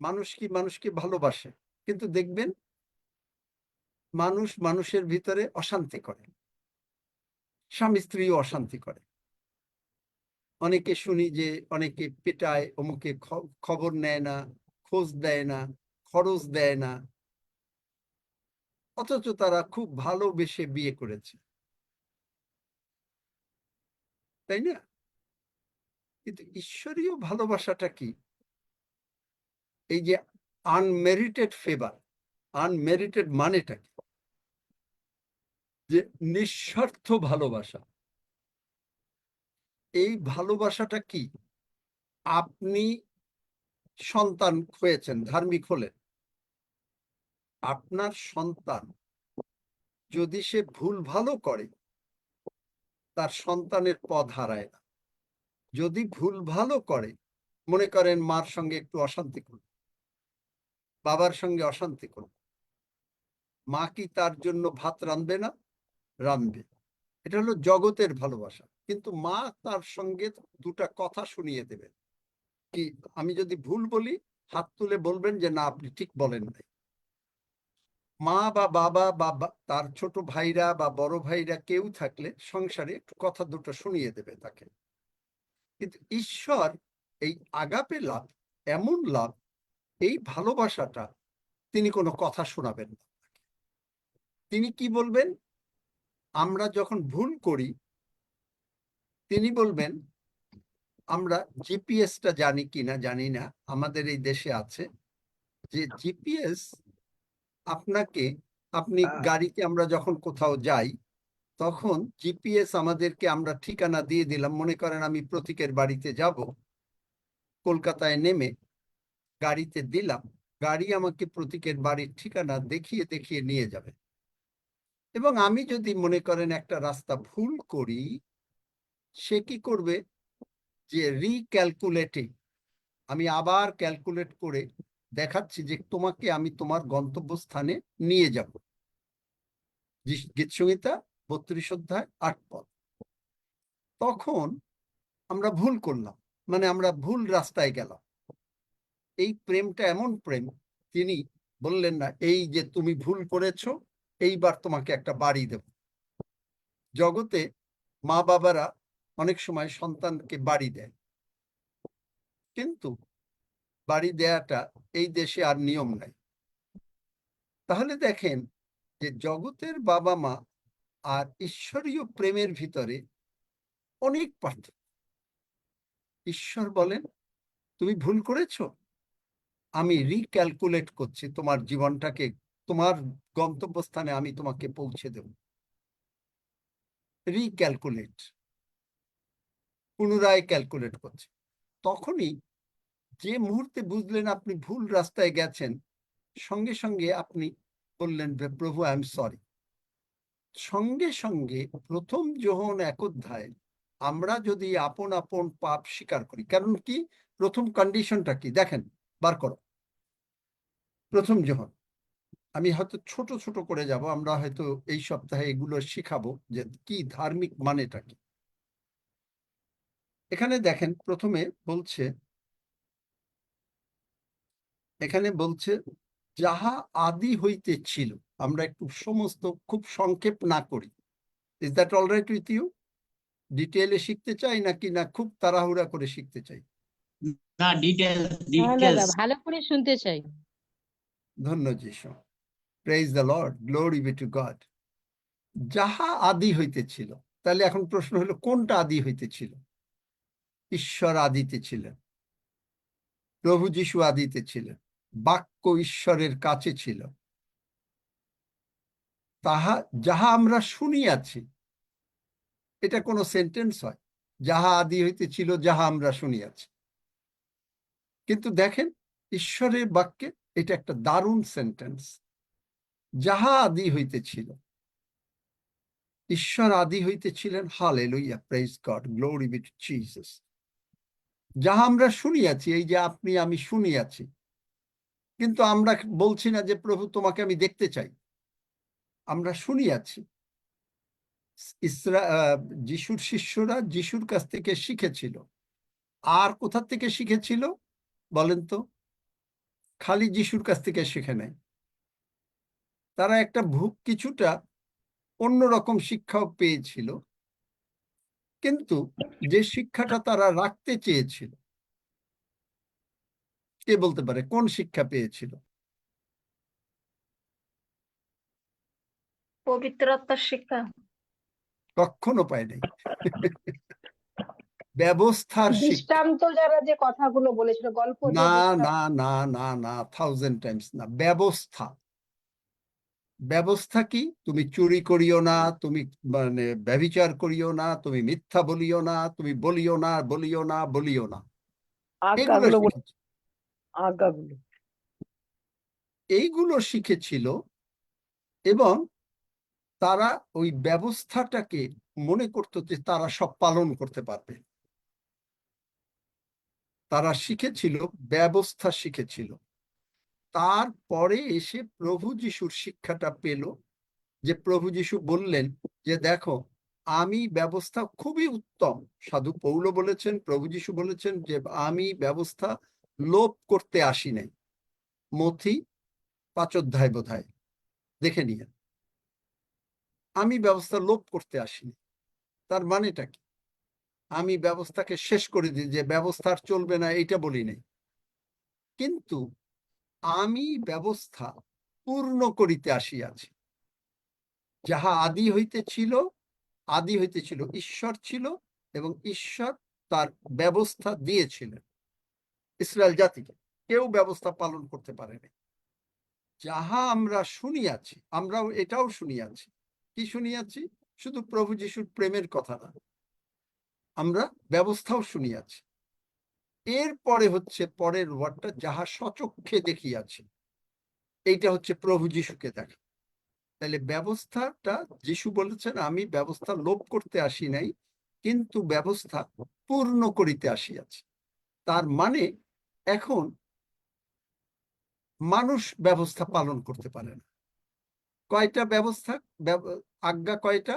মানুষ কি মানুষকে ভালোবাসে, কিন্তু দেখবেন মানুষ মানুষের ভিতরে অশান্তি করে, স্বামী স্ত্রী অশান্তি করে। অনেকে শুনি যে অনেকে পেটায়, অমুকে খবর নেয় না, খোঁজ দেয় না, খরচ দেয় না, অথচ তারা খুব ভালোবেসে বিয়ে করেছে, তাই না? কিন্তু ঈশ্বরীয় ভালোবাসাটা কি? এই যে আনমেরিটেড ফেভার, আনমেরিটেড মানেটা কি? যে নিঃস্বার্থ ভালোবাসা। এই ভালোবাসাটা কি? আপনি সন্তান হয়েছেন, ধার্মিক হলেন, আপনার সন্তান যদি সে ভুল ভালো করে, তার সন্তানের পথ হারায় না। যদি ভুল ভালো করে, মনে করেন মার সঙ্গে একটু অশান্তি করল, বাবার সঙ্গে অশান্তি করল, মা কি তার জন্য ভাত রাঁধবে না? রাঁধবে। এটা হলো জগতের ভালোবাসা। কিন্তু মা তার সঙ্গে দুটা কথা শুনিয়ে দেবে। কি, আমি যদি ভুল বলি, হাত তুলে বলবেন যে না, আপনি ঠিক বলেন নাই। মা বা বাবা বা তার ছোট ভাইরা বা বড় ভাইরা কেউ থাকলে সংসারে একটু কথা দুটো শুনিয়ে দেবে তাকে। কিন্তু ঈশ্বর এই আগাপে লাভ, এমন লাভ, এই ভালোবাসাটা তিনি কোনো কথা শোনাবেন না। তিনি কি বলবেন? আমরা যখন ভুল করি, তিনি বলবেন, আমরা জিপিএসটা জানি কিনা জানি না, আমাদের এই দেশে আছে যে জিপিএস আপনাকে, আপনি গাড়িতে আমরা যখন কোথাও যাই, তখন জিপিএস আমাদেরকে, আমরা ঠিকানা দিয়ে দিলাম, মনে করেন আমি প্রতীকের বাড়িতে যাব, কলকাতায় নেমে গাড়িতে দিলাম, গাড়ি আমাকে প্রতীকের বাড়ির ঠিকানা দেখিয়ে দেখিয়ে নিয়ে যাবে। এবং আমি যদি মনে করেন একটা রাস্তা ভুল করি, সে কি করবে? যে রিক্যালকুলেটিং, আমি আবার ক্যালকুলেট করে দেখাচ্ছি যে তোমাকে আমি তোমার গন্তব্যস্থানে নিয়ে যাব। গীতসংহিতা 32 অধ্যায় 8 পদ। তখন আমরা ভুল করলাম, মানে আমরা ভুল রাস্তায় গেলাম। এই প্রেমটা এমন প্রেম, তিনি বললেন না এই যে তুমি ভুল করেছো, এইবার তোমাকে একটা বাড়ি দেব। জগতে মা বাবারা অনেক সময় সন্তানকে বাড়ি দেয়, কিন্তু বাড়ি দেয়াটা এই দেশে আর নিয়ম নাই। তাহলে দেখেন যে জগতের বাবা মা আর ঈশ্বরীয় প্রেমের ভিতরে অনেক পার্থক্য। ঈশ্বর বলেন, তুমি ভুল করেছো, আমি রিক্যালকুলেট করছি তোমার জীবনটাকে, তোমার গন্তব্যস্থানে আমি তোমাকে পৌঁছে দেব। রিক্যালকুলেট, পুনরায় ক্যালকুলেট করছে। তখনই যে মুহূর্তে বুঝলেন আপনি ভুল রাস্তায় গেছেন, সঙ্গে সঙ্গে আপনি বললেন যে প্রভু আই এম সরি। সঙ্গে সঙ্গে 1 যোহন 1 অধ্যায়, আমরা যদি আপন আপন পাপ স্বীকার করি, কারণ কি প্রথম কন্ডিশনটা কি দেখেন, বার করো 1 যোহন। আমি হয়তো ছোট ছোট করে যাব, আমরা হয়তো এই সপ্তাহে এগুলো শিখাবো যে কি ধার্মিক মানেটা কি। এখানে দেখেন প্রথমে বলছে, এখানে বলছে যাহা আদি হইতে ছিল। আমরা একটু সমস্ত খুব সংক্ষেপ না করি। Is that alright with you? ডিটেইলে শিখতে চাই নাকি না খুব তাড়াহুড়া করে শিখতে চাই? না, ডিটেল হ্যাঁ দাদা, ভালো করে শুনতে চাই। ধন্য যিশু, praise the Lord, glory be two god. যাহা আদি হইতে ছিল, তাহলে এখন প্রশ্ন হলো কোনটা আদি হইতে ছিল? ঈশ্বর আদিতে ছিলেন, প্রভু যিশু আদিতে ছিলেন, বাক্য ঈশ্বরের কাছে ছিল। তাহা যাহা আমরা শুনিয়াছি, এটা কোনো সেন্টেন্স হয়? যাহা আদি হইতে ছিল, যাহা আমরা শুনিয়াছি। কিন্তু দেখেন ঈশ্বরের বাক্যে এটা একটা দারুণ সেন্টেন্স। যাহা আদি হইতে ছিল, ঈশ্বর আদি হইতে ছিলেন। Hallelujah, praise God, glory be to Jesus. যাহা আমরা শুনিয়াছি, এই যে আপনি আমি শুনিয়াছি, কিন্তু আমরা বলছি না যে প্রভু তোমাকে আমি দেখতে চাই। আমরা শুনিয়াছি। যিশুর শিষ্যরা যিশুর কাছ থেকে শিখেছিল। আর কোথা থেকে শিখেছিল বলেন তো? খালি যিশুর কাছ থেকে শিখে নেয়, তারা একটা কিছুটা অন্যরকম শিক্ষাও পেয়েছিল। কিন্তু যে শিক্ষাটা তারা রাখতে চেয়েছিল, কে বলতে পারে কোন শিক্ষা পেয়েছিল? পবিত্রতার শিক্ষা। কখনো পায় নাই। ব্যবস্থার শিক্ষা। দৃষ্টান্ত যারা যে কথাগুলো বলেছিল, গল্প যে না দৃষ্টান্ত। না না না না, 1000 টাইমস না। ব্যবস্থা। ব্যবস্থা কি? তুমি চুরি করিও না, তুমি মানে ব্যভিচার করিও না, তুমি মিথ্যা বলিও না, তুমি বলিও না, বলিও না, বলিও না, এগুলো আজ্ঞাগুলো শিখেছে। আজ্ঞাগুলো। এইগুলো শিখেছিল এবং তারা ওই ব্যবস্থাটাকে মনে করতো যে তারা সব পালন করতে পারবে। তারা শিখেছিল, ব্যবস্থা শিখেছিল। তারপরে এসে প্রভু যিশুর শিক্ষাটা পেল, যে প্রভু যিশু বললেন যে দেখো, আমি ব্যবস্থা খুবই উত্তম। সাধু পৌল বলেছেন, প্রভু যিশু বলেছেন যে আমি ব্যবস্থা লোপ করতে আসি নাই। মথি 5 অধ্যায় বোধহয়, দেখে নিয়ে। আমি ব্যবস্থা লোপ করতে আসিনি। তার মানেটা কি? আমি ব্যবস্থাকে শেষ করে দিই, যে ব্যবস্থা আর চলবে না, এইটা বলি নাই। কিন্তু আমি ব্যবস্থা পূর্ণ করিতে আসিয়াছি। যাহা আদি হইতে ছিল, আদি হইতে ছিল, ঈশ্বর ছিল এবং ঈশ্বর তার ব্যবস্থা দিয়েছিলেন ইসরায়েল জাতিকে। কেউ ব্যবস্থা পালন করতে পারেনি। যাহা আমরা শুনিয়াছি, আমরাও এটাও শুনিয়াছি। কি শুনিয়াছি? শুধু প্রভু যিশুর প্রেমের কথা না, আমরা ব্যবস্থাও শুনিয়াছি। এরপরে হচ্ছে পরের ওয়ার্ডটা, যাহা সচক্ষে দেখিয়াছি। এইটা হচ্ছে প্রভু যিশুকে দেখা। তাহলে ব্যবস্থাটা, যিশু বলেছেন আমি ব্যবস্থা লোপ করতে আসি নাই, কিন্তু ব্যবস্থা পূর্ণ করিতে আসিয়াছি। তার মানে এখন মানুষ ব্যবস্থা পালন করতে পারে না। কয়টা ব্যবস্থা, আজ্ঞা কয়টা?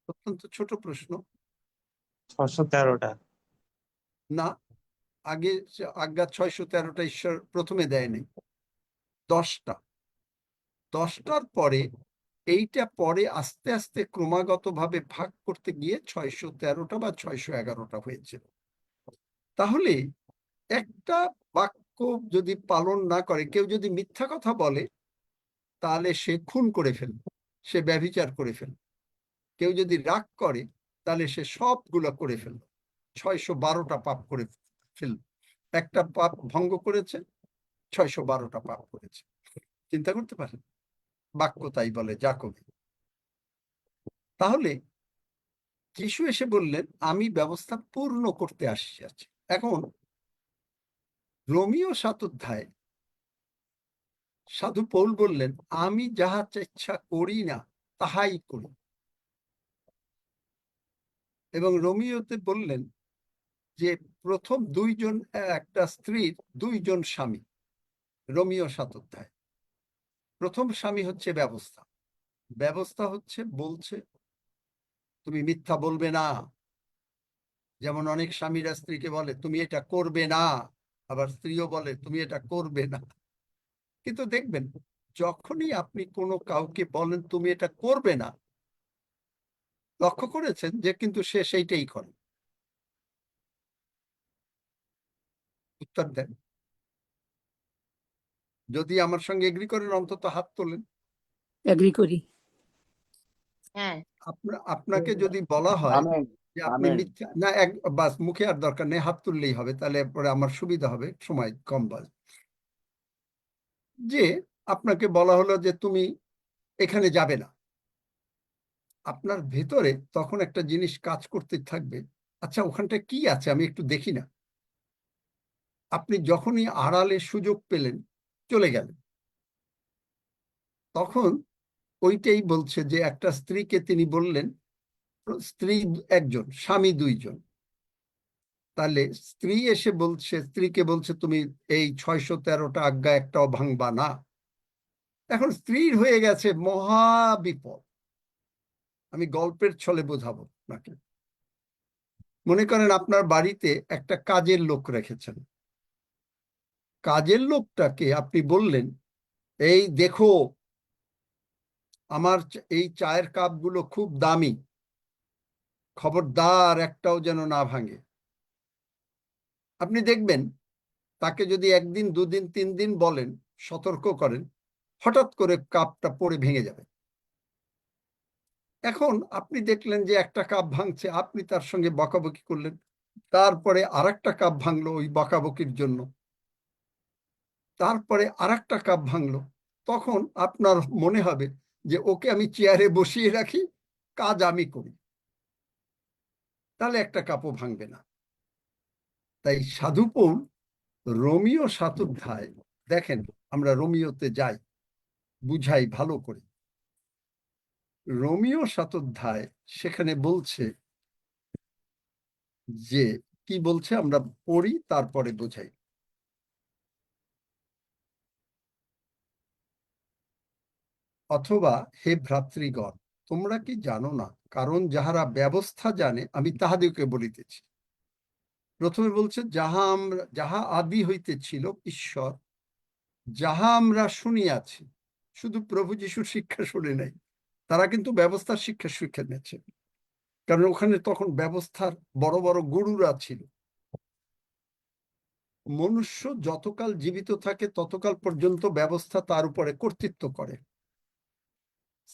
অত্যন্ত ছোট প্রশ্ন। 613টা। না, আগে আজ্ঞা 613টা ঈশ্বর প্রথমে দেয়নি, 10টা। 10টার পরে এইটা পরে আস্তে আস্তে ক্রমাগত ভাবে ভাগ করতে গিয়ে 613টা বা 611টা হয়েছিল। তাহলে একটা বাক্য যদি পালন না করে, কেউ যদি মিথ্যা কথা বলে, তাহলে সে খুন করে ফেলবে, সে ব্যভিচার করে ফেলবে। কেউ যদি রাগ করে, তাহলে সে সবগুলো করে ফেলবে, 612টা পাপ করে ফেলবে। একটা পাপ ভঙ্গ করেছে, 612টা পাপ করেছে। চিন্তা করতে পারেন, বাক্য তাই বলে, যাকবে। তাহলে যিশু এসে বললেন আমি ব্যবস্থা পূর্ণ করতে আসিয়াছি। এখন রোমীয় 7 অধ্যায় সাধু পৌল বললেন আমি যাহা ইচ্ছা করি না তাহাই করি। এবং রোমীয়তে বললেন যে প্রথম 2 জন, একটা স্ত্রীর 2 জন স্বামী। রোমীয় 7 অধ্যায় প্রথম স্বামী হচ্ছে ব্যবস্থা। ব্যবস্থা হচ্ছে বলছে তুমি মিথ্যা বলবে না। যেমন অনেক স্বামীরা স্ত্রীকে বলে তুমি এটা করবে না, আবার স্ত্রীও বলে তুমি এটা করবে না। কিন্তু দেখবেন, যখনই আপনি কোনো কাউকে বলেন তুমি এটা করবে না, লক্ষ্য করেছেন যে কিন্তু সে সেইটাই করে। উত্তর দেন। যদি আমার সঙ্গে এগ্রি করেন অন্তত হাত তোলেন। এগ্রি করি। হ্যাঁ। আপনাকে যদি বলা হয় আমেন, যে আপনি আমেন। মিথ্যা না, বাস মুখে আর দরকার নেই, হাত তুললেই হবে, তাহলে পরে আমার সুবিধা হবে, সময় কম বাজে। যে আপনাকে বলা হলো যে তুমি এখানে যাবে না, আপনার ভেতরে তখন একটা জিনিস কাজ করতে থাকবে, আচ্ছা ওখানটা কি আছে আমি একটু দেখি না। আপনি যখনই আড়ালে সুযোগ পেলেন চলে গেলেন। তখন ওইটাই বলছে যে একটা স্ত্রীকে তিনি বললেন, স্ত্রী একজন, স্বামী 2 জন। তাহলে স্ত্রী এসে বলছে, স্ত্রীকে বলছে তুমি এই 613টা আজ্ঞা একটাও ভাঙবা না। এখন স্ত্রীর হয়ে গেছে মহা বিপদ। আমি গল্পের ছলে বোঝাবো আপনাকে। মনে করেন আপনার বাড়িতে একটা কাজের লোক রেখেছেন। কাজের লোকটাকে আপনি বললেন এই দেখো আমার এই চায়ের কাপগুলো খুব দামি, খবরদার একটাও যেন না ভাঙে। আপনি দেখবেন তাকে যদি একদিন, দুদিন, 3 দিন বলেন, সতর্ক করেন, হঠাৎ করে কাপটা পড়ে ভেঙে যাবে। এখন আপনি দেখলেন যে একটা কাপ ভাঙছে, আপনি তার সঙ্গে বকাবকি করলেন, তারপরে আরেকটা কাপ ভাঙলো ওই বকাবকির জন্য, তারপরে আরেকটা কাপ ভাঙলো। তখন আপনার মনে হবে যে ওকে আমি চেয়ারে বসিয়ে রাখি, কাজ আমি করি, তাহলে একটা কাপও ভাঙবে না। তাই সাধু পৌল রোমিও 7 অধ্যায়, দেখেন আমরা রোমিওতে যাই, বুঝাই ভালো করে। রোমিও 7 অধ্যায় সেখানে বলছে যে কি বলছে আমরা পড়ি তারপরে বোঝাই। অথবা হে ভ্রাতৃগণ, তোমরা কি জানো না, কারণ যাহারা ব্যবস্থা জানে আমি তাহাদেরকে বলিতেছি। প্রথমে বলছে যাহা আদি হইতে ছিল ঈশ্বর, যাহা আমরা শুনিয়াছি। শুধু প্রভু যিশুর শিক্ষা শুনে নাই, তারা কিন্তু ব্যবস্থার শিক্ষা নিয়েছে, কারণ ওখানে তখন ব্যবস্থার বড় বড় গুরুরা ছিল। মনুষ্য যতকাল জীবিত থাকে ততকাল পর্যন্ত ব্যবস্থা তার উপরে কর্তৃত্ব করে।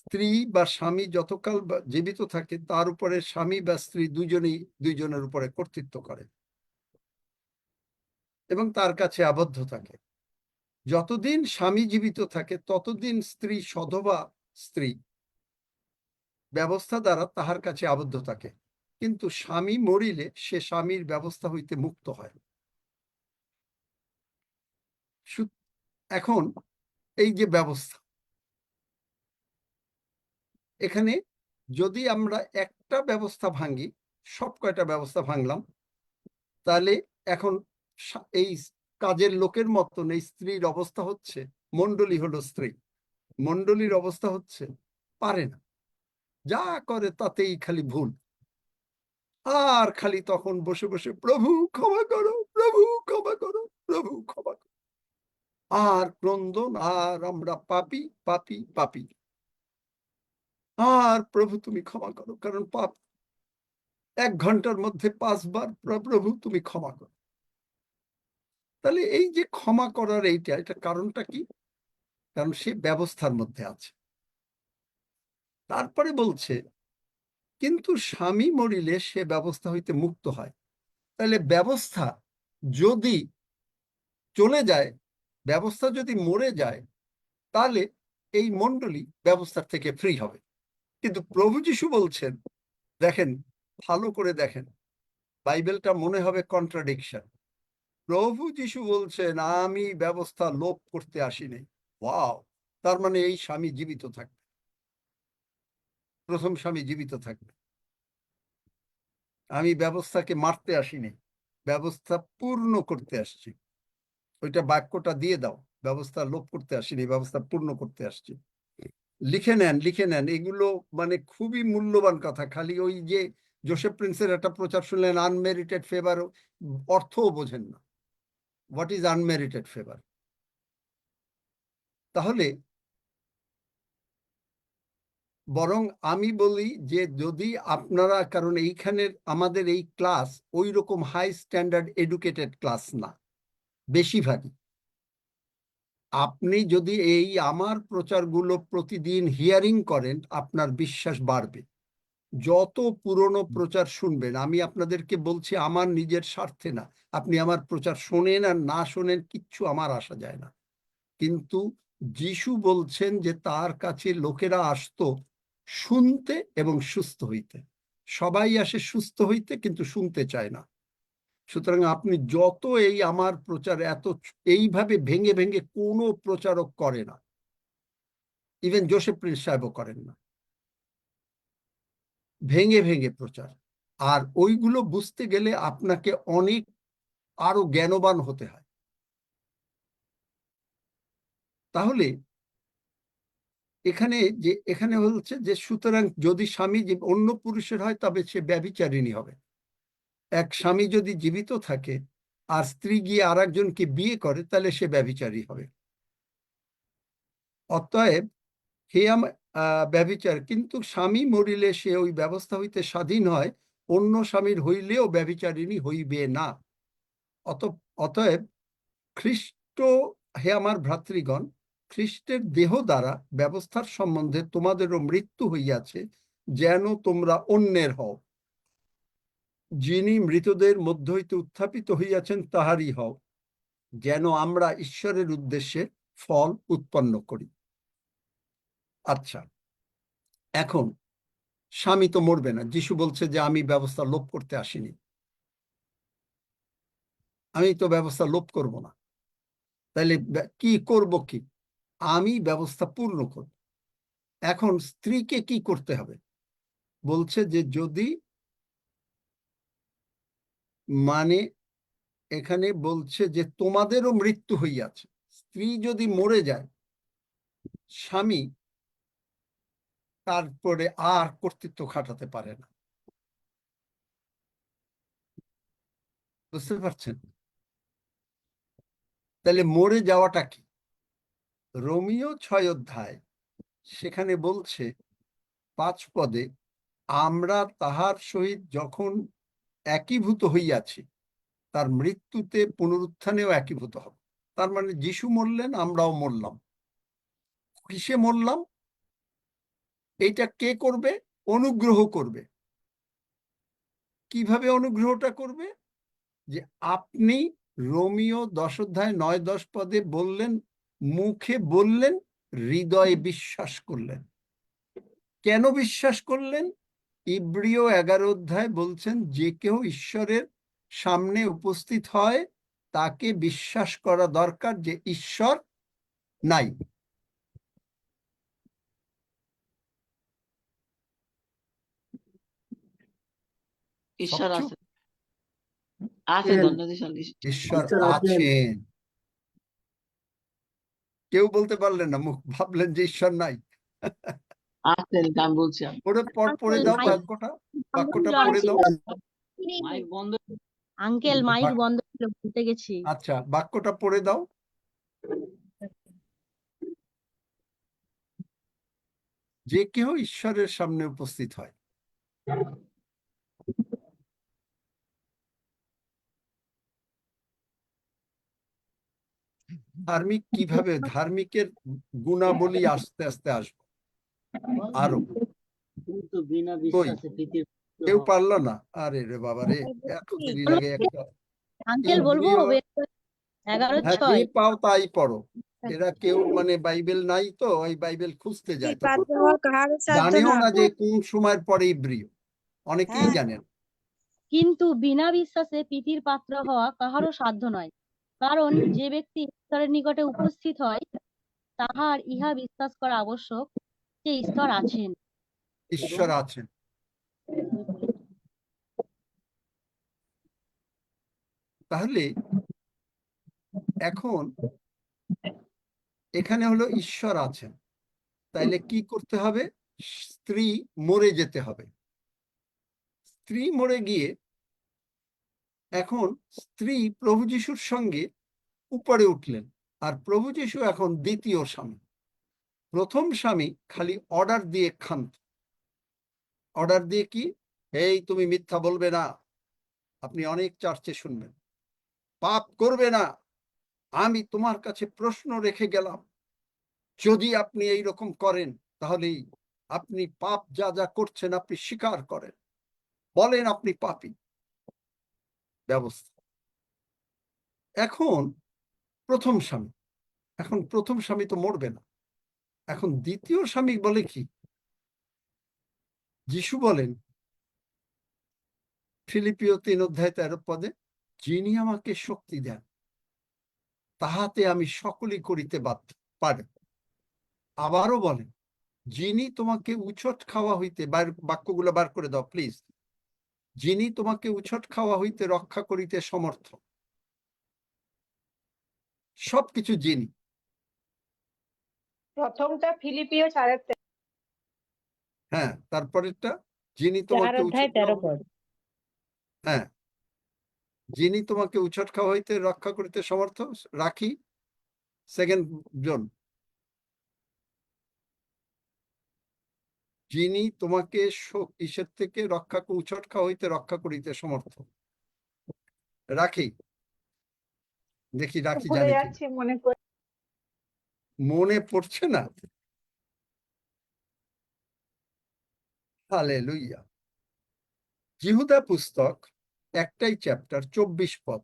স্ত্রী বা স্বামী যতকাল জীবিত থাকে তার উপরে স্বামী বা স্ত্রী দুজনেই দুইজনের উপরে কর্তৃত্ব করে এবং তার কাছে আবদ্ধ থাকে। যতদিন স্বামী জীবিত থাকে ততদিন স্ত্রী, সধবা স্ত্রী, ব্যবস্থা দ্বারা তাহার কাছে আবদ্ধ থাকে, কিন্তু স্বামী মরিলে সে স্বামীর ব্যবস্থা হইতে মুক্ত হয়। এখন এই যে ব্যবস্থা, এখানে যদি আমরা একটা ব্যবস্থা ভাঙি, সব কয়টা ব্যবস্থা ভাঙলাম, তাহলে এখন এই কাজের লোকের মতন এই স্ত্রীর অবস্থা হচ্ছে, মণ্ডলী হলো স্ত্রী, মণ্ডলীর অবস্থা হচ্ছে পারে না, যা করে তাতেই খালি ভুল, আর খালি তখন বসে বসে প্রভু ক্ষমা করো, প্রভু ক্ষমা করো, প্রভু ক্ষমা করো, আর ক্রন্দন, আর আমরা পাপী পাপী পাপী, আর প্রভু তুমি ক্ষমা করো, কারণ পাপ 1 ঘন্টার মধ্যে 5 বার প্রভু তুমি ক্ষমা করো। তাহলে এই যে ক্ষমা করার এটা কারণটা কি? কারণ সে ব্যবস্থার মধ্যে আছে। তারপরে বলছে কিন্তু স্বামী মরিলে সে ব্যবস্থা হইতে মুক্ত হয়। তাহলে ব্যবস্থা যদি চলে যায়, ব্যবস্থা যদি মরে যায়, তাহলে এই মণ্ডলী ব্যবস্থার থেকে ফ্রি হবে। কিন্তু প্রভু যিশু বলছেন, দেখেন ভালো করে দেখেন, বাইবেলটা মনে হবে কন্ট্রাডিকশন। প্রভু যিশু বলছেন আমি ব্যবস্থা লোপ করতে আসিনি। ওয়াও, তার মানে এই স্বামী জীবিত থাকবে, প্রথম স্বামী জীবিত থাকবে। আমি ব্যবস্থাকে মারতে আসিনি, ব্যবস্থা পূর্ণ করতে আসছি। ওইটা বাক্যটা দিয়ে দাও, ব্যবস্থা লোপ করতে আসিনি, ব্যবস্থা পূর্ণ করতে আসছি। লিখে নেন, এগুলো মানে খুবই মূল্যবান কথা। খালি ওই যে জোসেফ প্রিন্সের একটা প্রচার শুনলেন, আনমেরিটেড ফেভার, অর্থও বোঝেন না। What is unmerited favour? তাহলে বরং আমি বলি যে যদি আপনারা, কারণ এইখানের আমাদের এই ক্লাস ওই রকম হাই স্ট্যান্ডার্ড এডুকেটেড ক্লাস না, বেশিরভাগই। আপনি যদি এই আমার প্রচারগুলো প্রতিদিন হিয়ারিং করেন, আপনার বিশ্বাস বাড়বে। যত পুরনো প্রচার শুনবেন, আমি আপনাদেরকে বলছি আমার নিজের স্বার্থে না, আপনি আমার প্রচার শোনেন আর না শোনেন কিচ্ছু আমার আসা যায় না, কিন্তু যিশু বলছেন যে তার কাছে লোকেরা আসতো শুনতে এবং সুস্থ হইতে। সবাই আসে সুস্থ হইতে, কিন্তু শুনতে চায় না। সুতরাং আপনি যত এই আমার প্রচার এত এইভাবে ভেঙে ভেঙে কোনো প্রচারক করে না, ইভেন জোসেফ প্রিন্স সাহেবও করেন না, ভেঙে ভেঙে প্রচার। আর ওইগুলো বুঝতে গেলে আপনাকে অনেক আরো জ্ঞানবান হতে হয়। তাহলে এখানে বলছে যে সুতরাং যদি স্বামী অন্য পুরুষের হয় তবে সে ব্যভিচারিণী হবে। এক স্বামী যদি জীবিত থাকে আর স্ত্রী গিয়ে আর একজনকে বিয়ে করে, তাহলে সে ব্যভিচারী হবে। অতএব ব্যভিচার, কিন্তু স্বামী মরিলে সে ওই ব্যবস্থা হইতে স্বাধীন হয়, অন্য স্বামীর হইলেও ব্যভিচারিণী হইবে না। অতএব খ্রিস্ট, হে আমার ভ্রাতৃগণ, খ্রিস্টের দেহ দ্বারা ব্যবস্থার সম্বন্ধে তোমাদেরও মৃত্যু হইয়াছে, যেন তোমরা অন্যের হও। যিনি মৃতদের মধ্য হইতে উত্থাপিত হইয়াছেন তাহারই হও, যেন আমরা ঈশ্বরের উদ্দেশ্যে ফল উৎপন্ন করি। আচ্ছা, এখন স্বামী তো মরবে না। যিশু বলছে যে আমি ব্যবস্থা লোপ করতে আসিনি, আমি তো ব্যবস্থা লোপ করব না। তাহলে কি করব? কি আমি ব্যবস্থা পূর্ণ করব। এখন স্ত্রীকে কি করতে হবে? বলছে যে যদি, মানে এখানে বলছে যে তোমাদেরও মৃত্যু হইয়াছে। স্ত্রী যদি মরে যায়, স্বামী তারপরে আর কর্তৃত্ব খাটাতে পারে না। বুঝতে পারছেন? তাহলে মরে যাওয়াটা কি? রোমিও 6 অধ্যায় সেখানে বলছে 5 পদে, আমরা তাহার সহিত যখন একীভূত হইয়াছি, তার মৃত্যুতে পুনরুত্থানেও একীভূত হব। তার মানে যিশু মরলেন, আমরাও মরলাম। কিসে মরলাম? এইটা কে করবে? অনুগ্রহ করবে। কিভাবে অনুগ্রহটা করবে? যে আপনি রোমিও 10 অধ্যায় 9-10 পদে বললেন, মুখে বললেন, হৃদয়ে বিশ্বাস করলেন। কেন বিশ্বাস করলেন? ইব্রিয় 11 অধ্যায় বলছেন, যে কেউ ঈশ্বরের সামনে উপস্থিত হয় তাকে বিশ্বাস করা দরকার যে ঈশ্বর নাই। ঈশ্বর সবচেয়ে আছে, আছে ধন্যবাদ। ঈশ্বর ঈশ্বর আছেন। আছেন। কেউ বলতে পারলেন না, মুখ ভাবলেন যে ঈশ্বর নাই। আছেন, আমি বলছি। পড়ে দাও বাক্যটা, বাক্যটা পড়ে দাও। মাইক বন্ধ। আঙ্কেল মাইক বন্ধ ছিল, বলতে গেছি। আচ্ছা, বাক্যটা পড়ে দাও। যে কেউ ঈশ্বরের সামনে উপস্থিত হয়। ধার্মিক কিভাবে? ধার্মিকের গুণাবলী আস্তে আস্তে আসবে আরো। কিন্তু বিনা বিশ্বাসে পৃথিবীর কেউ পারলো না? আরে রে বাবা রে, এত দেরি লাগে একটা। আঙ্কেল বলবো? ইব্রিয়, 11:6 হ্যাঁ, যে পাও তাই পড়ো। এরা কেউ মানে বাইবেল নাই তো ওই বাইবেল খুঁজতে যায়, তখন জানেও না যে কোন সময়ের পরে ইব্রিয়, অনেকেই জানেন। কিন্তু বিনা বিশ্বাসে প্রীতির পাত্র হওয়া কাহারও সাধ্য নয়, কারণ যে ব্যক্তি ঈশ্বরের নিকটে উপস্থিত হয় তাহার ইহা বিশ্বাস করা আবশ্যক যে ঈশ্বর আছেন। ঈশ্বর আছেন। তাহলে এখন এখানে হলো ঈশ্বর আছেন, তাইলে কি করতে হবে? স্ত্রী মরে যেতে হবে। স্ত্রী মরে গিয়ে এখন স্ত্রী প্রভু যিশুর সঙ্গে উপরে উঠলেন, আর প্রভু যিশু এখন দ্বিতীয় স্বামী। প্রথম স্বামী খালি অর্ডার দিয়ে ক্ষান্ত। অর্ডার দিয়ে কি? এই তুমি মিথ্যা বলবে না, আপনি অনেক চার্চে শুনবেন, পাপ করবে না, আমি তোমার কাছে প্রশ্ন রেখে গেলাম, যদি আপনি এই রকম করেন তাহলেই আপনি পাপ যা যা করছেন আপনি স্বীকার করেন, বলেন আপনি পাপী। ব্যবস্থা। এখন প্রথম স্বামী, এখন প্রথম স্বামী তো মরবে না। এখন দ্বিতীয় স্বামী বলে কি? যিশু বলেন ফিলিপিও 3 অধ্যায় 13 পদে, যিনি আমাকে শক্তি দেন তাহাতে আমি সকলই করিতে বাধ্য পারি। আবারও বলেন, যিনি তোমাকে উছট খাওয়া হইতে, বাক্যগুলো বার করে দাও প্লিজ, যিনি তোমাকে উছট খাওয়া হইতে রক্ষা করিতে সমর্থ। সবকিছু যিনি। প্রথমটা ফিলিপিও 4:13। হ্যাঁ, তারপরেরটা যিনি তোমাকে উছট খাওয়া, হ্যাঁ, যিনি তোমাকে উছট খাওয়া হইতে রক্ষা করিতে সমর্থ। রাখি সেকেন্ড জন। যিনি তোমাকে ইসের থেকে উচটকা হইতে রক্ষা করিতে সমর্থ। রাখি দেখি, রাখি ভুলে জানি কি যাচ্ছি মনে করে। মনে পড়ছে না। হালেলুইয়া। জিহুদা পুস্তক একটাই চ্যাপ্টার, 24 পদ।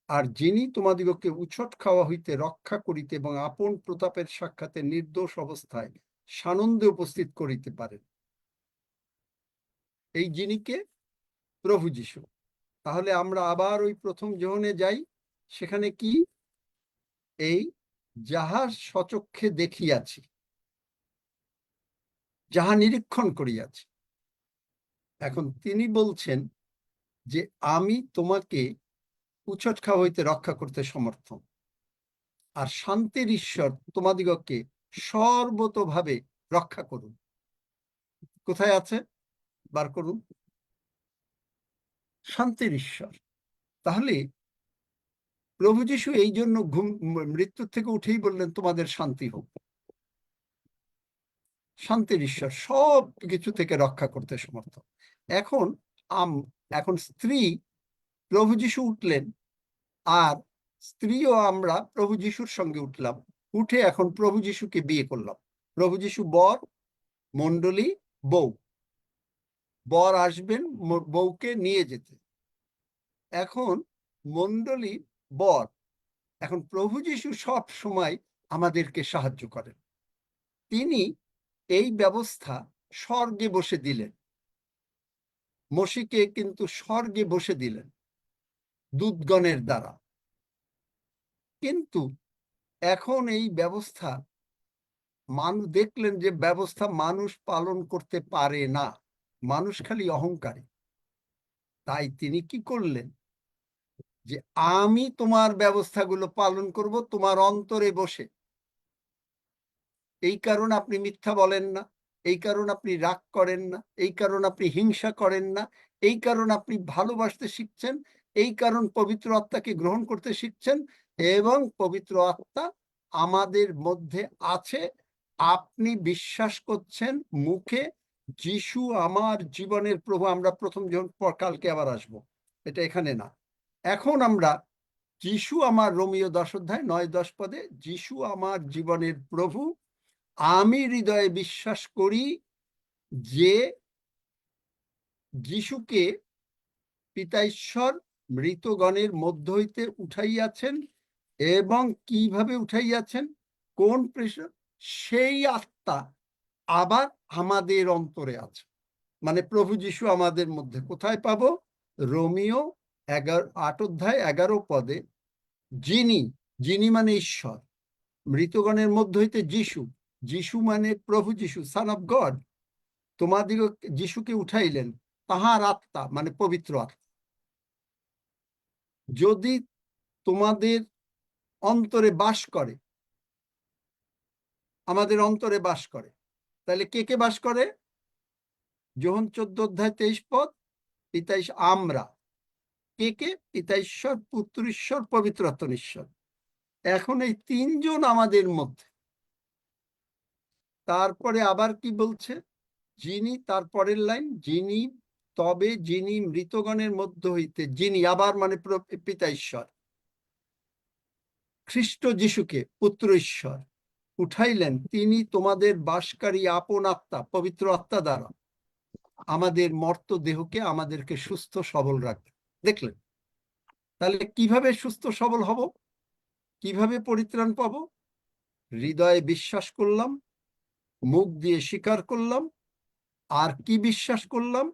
আর যিনি তোমাদিগকে উছট খাওয়া হইতে রক্ষা করিতে এবং আপন প্রতাপের সাক্ষাতে নির্দোষ অবস্থায় সানন্দে উপস্থিত করিতে পারেন। এই যিনিকে প্রভু যীশু। তাহলে আমরা আবার ওই প্রথম যোহনে যাই, সেখানে কি এই যাহা সচক্ষে দেখিয়াছি, যাহা নিরীক্ষণ করিয়াছি। এখন তিনি বলছেন যে আমি তোমাকে উচট খাওয়া হইতে রক্ষা করতে সমর্থ, আর শান্তির ঈশ্বর তোমাদিগকে সর্বতোভাবে রক্ষা করুন। কোথায় আছে? বার করুন। শান্তির ঈশ্বর। তাহলে প্রভু যীশু এই জন্য মৃত্যুর থেকে উঠেই বললেন তোমাদের শান্তি হোক। শান্তির ঈশ্বর সব কিছু থেকে রক্ষা করতে সমর্থ। এখন এখন স্ত্রী প্রভু যীশু উঠলেন, আর স্ত্রীও আমরা প্রভু যীশুর সঙ্গে উঠলাম, উঠে এখন প্রভু যীশুকে বিয়ে করলাম। প্রভু যীশু বর, মণ্ডলী বউ। বর আসবেন বউকে নিয়ে যেতে। এখন মণ্ডলী বর। এখন প্রভু যীশু সব সময় আমাদেরকে সাহায্য করেন। তিনি এই ব্যবস্থা স্বর্গে বসে দিলেন। মসিকে কিন্তু স্বর্গে বসে দিলেন দূতগণের দ্বারা। কিন্তু এখন এই ব্যবস্থা মানুষ দেখলেন যে ব্যবস্থা মানুষ পালন করতে পারে না, মানুষ খালি অহংকারী। তাই তিনি কি করলেন? যে আমি তোমার ব্যবস্থাগুলো পালন করব তোমার অন্তরে বসে। এই কারণ আপনি মিথ্যা বলেন না, এই কারণ আপনি রাগ করেন না, এই কারণ আপনি হিংসা করেন না, এই কারণ আপনি ভালোবাসতে শিখছেন, এই কারণ পবিত্র আত্মাকে গ্রহণ করতে শিখছেন, এবং পবিত্র আত্মা আমাদের মধ্যে আছে। আপনি বিশ্বাস করছেন মুখে যিশু আমার জীবনের প্রভু। আমরা প্রথম যখন কালকে আবার আসবো, এটা এখানে না। এখন আমরা যিশু আমার, রোমীয় 10 অধ্যায় 9-10 পদে, যিশু আমার জীবনের প্রভু। আমি হৃদয়ে বিশ্বাস করি যে যিশুকে পিতা ঈশ্বর মৃতগণের মধ্য হইতে উঠাইয়াছেন। এবং কিভাবে উঠাইয়াছেন? কোন সেই আত্মা আবার আমাদের অন্তরে আছে। মানে প্রভু যীশু আমাদের মধ্যে। কোথায় পাবো? রোমীয় 8 অধ্যায় 11 পদে, যিনি মানে ঈশ্বর, মৃতগণের মধ্য হইতে যিশু, যিশু মানে প্রভু যীশু, সন অফ গড, তোমাদিগ যিশুকে উঠাইলেন, তাহার আত্মা মানে পবিত্র আত্মা যদি তোমাদের অন্তরে বাস করে, আমাদের অন্তরে বাস করে, তাহলে কে কে বাস করে? যোহন 14 অধ্যায় 23 পদ, পিতা আমরা। কে কে? পিতা ঈশ্বর, পুত্র ঈশ্বর, পবিত্র আত্মা ঈশ্বর। এখন এই তিনজন আমাদের মধ্যে। তারপরে আবার কি বলছে? যিনি, তারপরের লাইন, যিনি মৃতগণের মধ্য হইতে, যিনি আবার মানে পিতা ঈশ্বর, খ্রিস্ট যিশুকে পুত্র ঈশ্বর উঠাইলেন, তিনি তোমাদের বাসকারী আপন আত্মা, পবিত্র আত্মা দ্বারা আমাদের মর্ত দেহকে, আমাদেরকে সুস্থ সবল রাখবে। দেখলেন? তাহলে কিভাবে সুস্থ সবল হব? কিভাবে পরিত্রাণ পাবো? হৃদয়ে বিশ্বাস করলাম, মুখ দিয়ে স্বীকার করলাম, আর কি বিশ্বাস করলাম?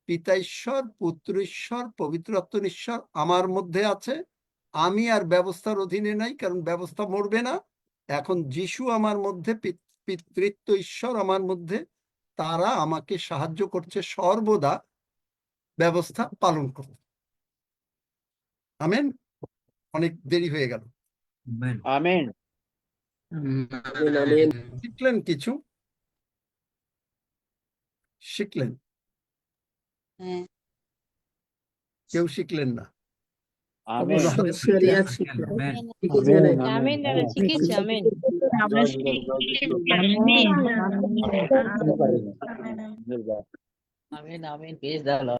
পিতা ঈশ্বর, পুত্র ঈশ্বর, পবিত্র আত্মা ঈশ্বর আমার মধ্যে আছে। আমি আর ব্যবস্থার অধীনে নাই, কারণ ব্যবস্থা মরবে না। এখন যিশু আমার মধ্যে, পিতৃত্ব ঈশ্বর আমার মধ্যে, তারা আমাকে সাহায্য করছে সর্বদা ব্যবস্থা পালন করতে। আমেন। অনেক দেরি হয়ে গেল। আমেন। শিখলেন? কিছু শিখলেন? হ্যাঁ, কেউ শিখলেন না? আমেন। অবশ্যই শিখলাম। আমেন। শিখেছি অনেক। আমেন দাদা, শিখেছি। আমেন। আমিন আমিন পেজ দাও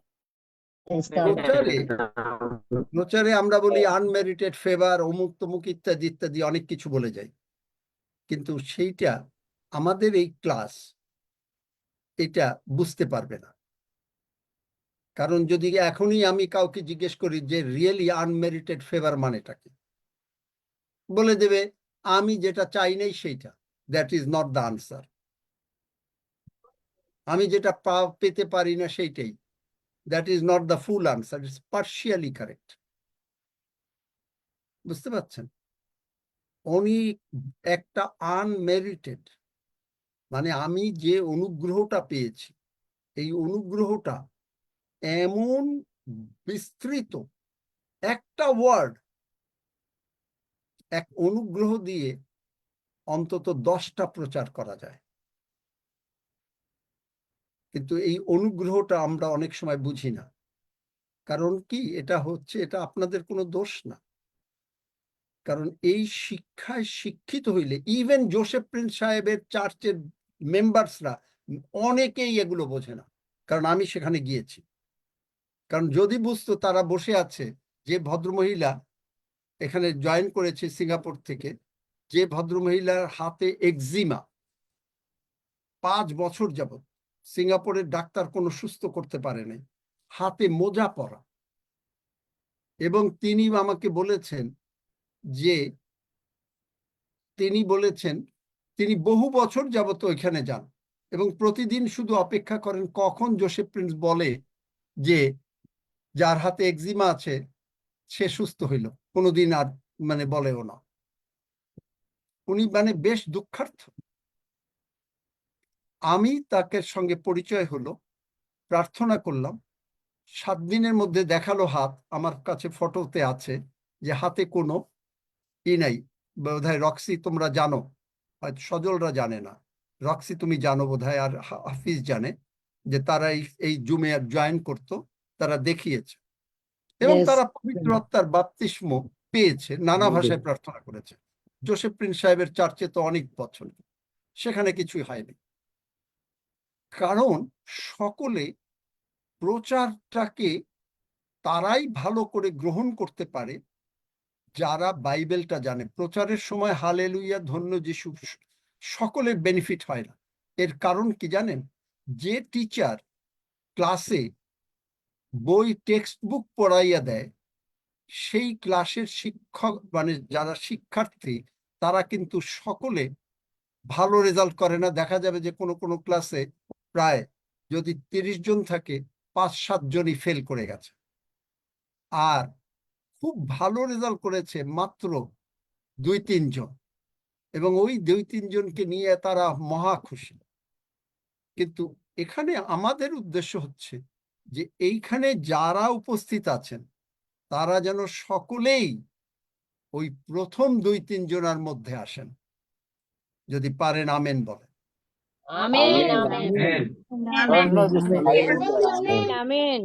প্রচারে আমরা বলি আনমেরিটেড ফেভার, অমুক তমুক ইত্যাদি ইত্যাদি অনেক কিছু বলে যাই, কিন্তু সেইটা আমাদের এই ক্লাস এটা বুঝতে পারবে না। কারণ যদি এখনই আমি কাউকে জিজ্ঞেস করি যে রিয়েলি আনমেরিটেড ফেভার মানেটা কি, বলে দেবে আমি যেটা চাই নাই সেইটা, that is not the answer. আমি যেটা পেতে পারি না সেইটাই, that is not the full answer, it's partially correct. বুঝতে পারছেন? উনি একটা আনমেরিটেড, মানে আমি যে অনুগ্রহটা পেয়েছি, এই অনুগ্রহটা এমন বিস্তৃত, একটা ওয়ার্ড, এক অনুগ্রহ দিয়ে অন্তত 10টা প্রচার করা যায়। কিন্তু এই অনুগ্রহটা আমরা অনেক সময় বুঝি না। কারণ কি, এটা হচ্ছে, এটা আপনাদের কোনো দোষ না। কারণ এই শিক্ষায় শিক্ষিত হইলে, ইভেন জোসেফ প্রিন্স সাহেবের চার্চের মেম্বার্সরা অনেকেই এগুলো বোঝে না, কারণ আমি সেখানে গিয়েছি। কারণ যদি বুঝতো, তারা বসে আছে, যে ভদ্রমহিলা এখানে জয়েন করেছে সিঙ্গাপুর থেকে, যে ভদ্রমহিলার হাতে এক্সিমা, 5 বছর যাবত সিঙ্গাপুরের ডাক্তার কোনো সুস্থ করতে পারে নাই, হাতে মোজা পরা, এবং তিনি আমাকে বলেছেন যে তিনি বহু বছর যাবত ওইখানে যান এবং প্রতিদিন শুধু অপেক্ষা করেন কখন জোসেফ প্রিন্স বলে যে যার হাতে এক্সিমা আছে সে সুস্থ হইল। কোনোদিন আর মানে বলেও না। উনি মানে বেশ দুঃখার্থ। আমি তাকে সঙ্গে পরিচয় হলো, প্রার্থনা করলাম, 7 দিনের মধ্যে দেখালো হাত। আমার কাছে ফটোতে আছে যে হাতে কোনো নাই। বোধহয় রক্সি তোমরা জানো, হয়তো সজলরা জানে না, রক্সি তুমি জানো বোধহয়, আর হাফিজ জানে, যে তারা এই জুমে জয়েন করতো, তারা দেখিয়েছে এবং তারা পবিত্র আত্মার বাপ্তিস্ম পেয়েছে, নানা ভাষায় প্রার্থনা করেছে। জোসেফ প্রিন্স সাহেবের চার্চে তো অনেক বছর, সেখানে কিছুই হয়নি। কারণ সকলে প্রচারটাকে তারাই ভালো করে গ্রহণ করতে পারে যারা বাইবেলটা জানে। প্রচারের সময় হালেলুয়া, ধন্য যিশু, সকলের বেনিফিট হয় না। এর কারণ কি জানেন? যে টিচার ক্লাসে বই টেক্সট বুক পড়াইয়া দেয়, সেই ক্লাসের শিক্ষক মানে যারা শিক্ষার্থী, তারা কিন্তু সকলে ভালো রেজাল্ট করে না। দেখা যাবে যে কোনো কোনো ক্লাসে প্রায় যদি 30 জন থাকে, 5-7 জনই ফেল করে গেছে, আর খুব ভালো রেজাল্ট করেছে মাত্র 2-3 জন, এবং ওই 2-3 জনকে নিয়ে তারা মহা খুশি। কিন্তু এখানে আমাদের উদ্দেশ্য হচ্ছে যে এইখানে যারা উপস্থিত আছেন তারা যেন সকলেই ওই প্রথম 2-3 জনের মধ্যে আসেন। যদি পারেন আমেন বলেন। Amen amen. ধন্য যিশু, আমেন।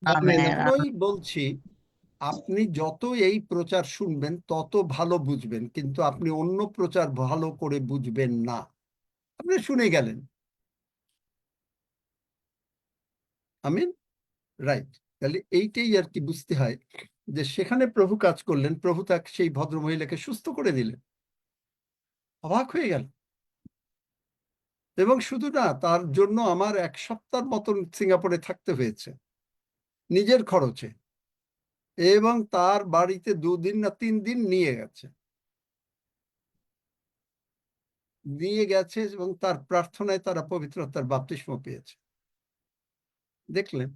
এজন্যই বলছি, আপনি যত এই প্রচার শুনবেন তত ভালো বুঝবেন, কিন্তু আপনি অন্য প্রচার ভালো করে বুঝবেন না। আপনি শুনে গেলেন, আমিন, রাইট। তাহলে এইটাই আর কি বুঝতে হয়, যে সেখানে প্রভু কাজ করলেন, প্রভু তাকে, সেই ভদ্র মহিলাকে সুস্থ করে দিলেন। অবাক হয়ে গেল। এবং শুধু না, তার জন্য আমার 1 সপ্তাহ মতন সিঙ্গাপুরে থাকতে হয়েছে নিজের খরচে, এবং তার বাড়িতে 2 দিন না 3 দিন নিয়ে গেছে এবং তার প্রার্থনায় তারা পবিত্র আত্মার বাপ্তিস্ম পেয়েছে। দেখলেন?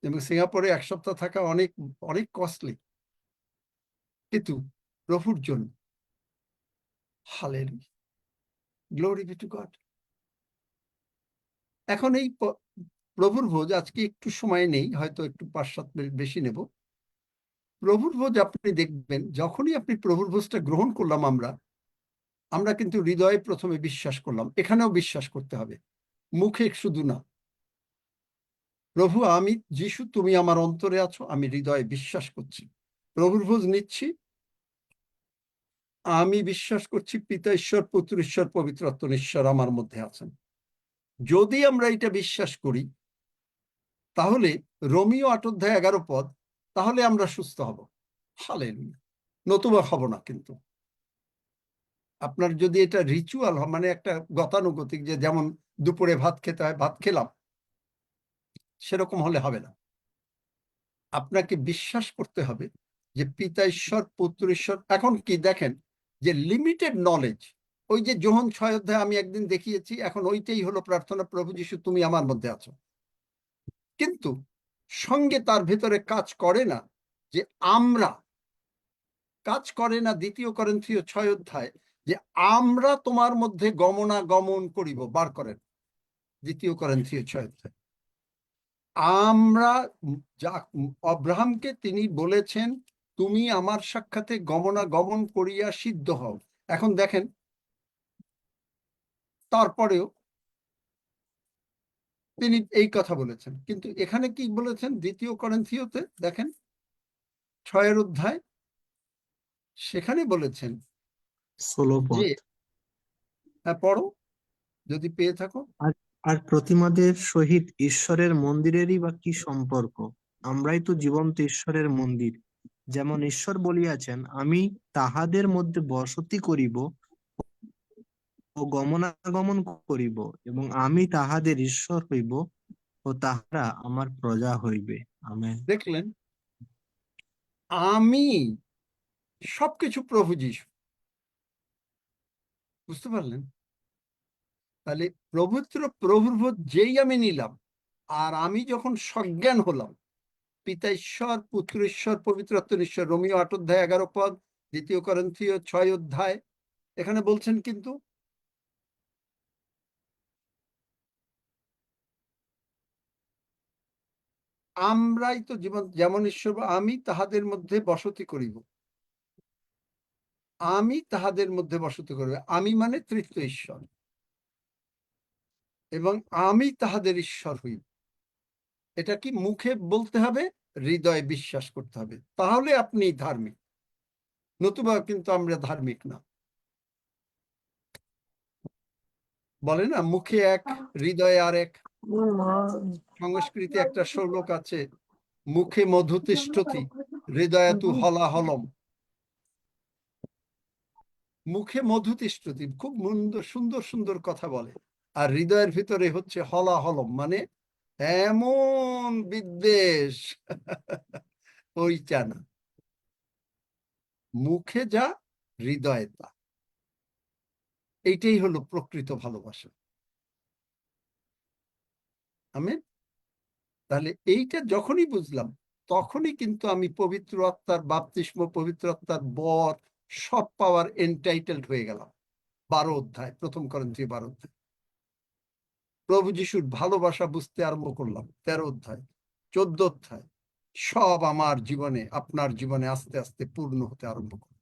এবং সিঙ্গাপুরে 1 সপ্তাহ থাকা অনেক অনেক কস্টলি, কিন্তু প্রভুর জন্য। Hallelujah, glory be two god. এখন এই প্রভুর ভোজ, আজকে একটু সময় নেই, হয়তো একটু 5-7 মিনিট বেশি নেব। প্রভুর ভোজ আপনি দেখবেন, যখনই আপনি প্রভুর ভোজটা গ্রহণ করলাম, আমরা কিন্তু হৃদয়ে প্রথমে বিশ্বাস করলাম। এখানেও বিশ্বাস করতে হবে, মুখে শুধু না। প্রভু, আমি যিশু, তুমি আমার অন্তরে আছো, আমি হৃদয়ে বিশ্বাস করছি প্রভুর ভোজ নিচ্ছি। আমি বিশ্বাস করছি পিতা ঈশ্বর, পুত্র ঈশ্বর, পবিত্র আত্মা ঈশ্বর আমার মধ্যে আছেন। যদি আমরা এটা বিশ্বাস করি তাহলে রোমিও 8:11 তাহলে আমরা সুস্থ হব। হালেলুয়া। নতুবা হব না। কিন্তু আপনার যদি এটা রিচুয়াল হয়, মানে একটা গতানুগতিক, যে যেমন দুপুরে ভাত খেতে হয়, ভাত খেলাম, সেরকম হলে হবে না। আপনাকে বিশ্বাস করতে হবে যে পিতা ঈশ্বর, পুত্র ঈশ্বর। এখন কি দেখেন যে লিমিটেড নলেজ, ওই যে যোহন 6 আমি একদিন দেখিয়েছি, এখন ওইটাই হলো প্রার্থনা, প্রভু যিশু তুমি আমার মধ্যে আছো। কিন্তু সঙ্গে তার ভেতরে কাজ করে না যে আমরা, কাজ করে না 2 করিন্থীয় 6 যে আমরা তোমার মধ্যে গমনাগমন করিব, বার করেন 2 করিন্থীয় 6। আমরা আব্রাহামকে তিনি বলেছেন তুমি আমার সাক্ষাতে গমনাগমন করিয়া সিদ্ধ হও। এখন দেখেন তারপরেও তিনি এই কথা বলেছেন, কিন্তু এখানে কি বলেছেন 2 করিন্থীয়তে দেখেন 6 সেখানে বলেছেন 16 যে, পদ। হ্যাঁ পড়ো যদি পেয়ে থাকো। আর প্রতিমাদের সহিত ঈশ্বরের মন্দিরেরই বা কি সম্পর্ক? আমরাই তো জীবন্ত ঈশ্বরের মন্দির। যেমন ঈশ্বর বলিয়াছেন, আমি তাহাদের মধ্যে বসতি করিব ও গমনাগমন করিব, এবং আমি তাহাদের ঈশ্বর হইব ও তাহারা আমার প্রজা হইবে। আমেন। দেখলেন, আমি সবকিছু প্রভু যিশু। বুঝতে পারলেন? তাহলে প্রভুর ভোজ যেই আমি নিলাম, আর আমি যখন সজ্ঞান হলাম পিতা ঈশ্বর, পুত্র ঈশ্বর, পবিত্র আত্মা ঈশ্বর, রোমিও 8:11 2 করিন্থীয় 6 এখানে বলছেন কিন্তু আমরাই তো জীবন, যেমন ঈশ্বর আমি তাহাদের মধ্যে বসতি করিব, আমি তাহাদের মধ্যে বসতি করিব। আমি মানে তৃতীয় ঈশ্বর, এবং আমি তাহাদের ঈশ্বর হইব। এটা কি মুখে বলতে হবে, হৃদয়ে বিশ্বাস করতে হবে, তাহলে আপনি ধার্মিক। নতুবা কিন্তু আমরা ধার্মিক না। বলে না মুখে এক হৃদয়ে আর এক। সংস্কৃতে একটা শ্লোক আছে, মুখে মধু তিষ্ঠতি হৃদয়াতু হলাহলম। মুখে মধু তিষ্ঠতি, খুব সুন্দর সুন্দর কথা বলে, আর হৃদয়ের ভিতরে হচ্ছে হলাহলম, মানে এমন বিদ্বেষ। ওইটা না, মুখে যা হৃদয়ে তা। এইটাই হলো প্রকৃত ভালোবাসা। আমেন। তাহলে এইটা যখনই বুঝলাম, তখনই কিন্তু আমি পবিত্র আত্মার বাপ্তিস্ম, পবিত্র আত্মার বর সব পাওয়ার এন্টাইটেলড হয়ে গেলাম। 12 প্রথম করিন্থীয় 12 প্রভু যিশুর ভালোবাসা বুঝতে আরম্ভ করলাম। 13 14 সব আমার জীবনে, আপনার জীবনে আস্তে আস্তে পূর্ণ হতে আরম্ভ করল।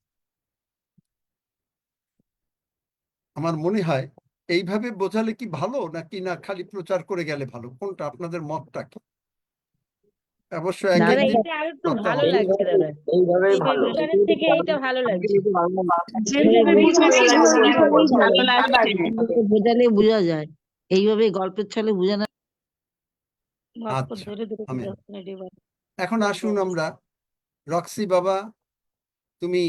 আমার মনে হয় এইভাবে বোঝালে কি ভালো, নাকি না খালি প্রচার করে গেলে ভালো? কোনটা আপনাদের মতটা কি? অবশ্য এক দাদা একদিন এটা আর একটু ভালো লাগছে দাদা, এইভাবে এই ভালো। প্রচারের থেকে এইটা ভালো লাগছে। বোঝালে বোঝা যায়, এইভাবে গল্পের ছলে বোঝানো। আচ্ছা, আমেন। এখন আসুন আমরা, রক্সি বাবা তুমি,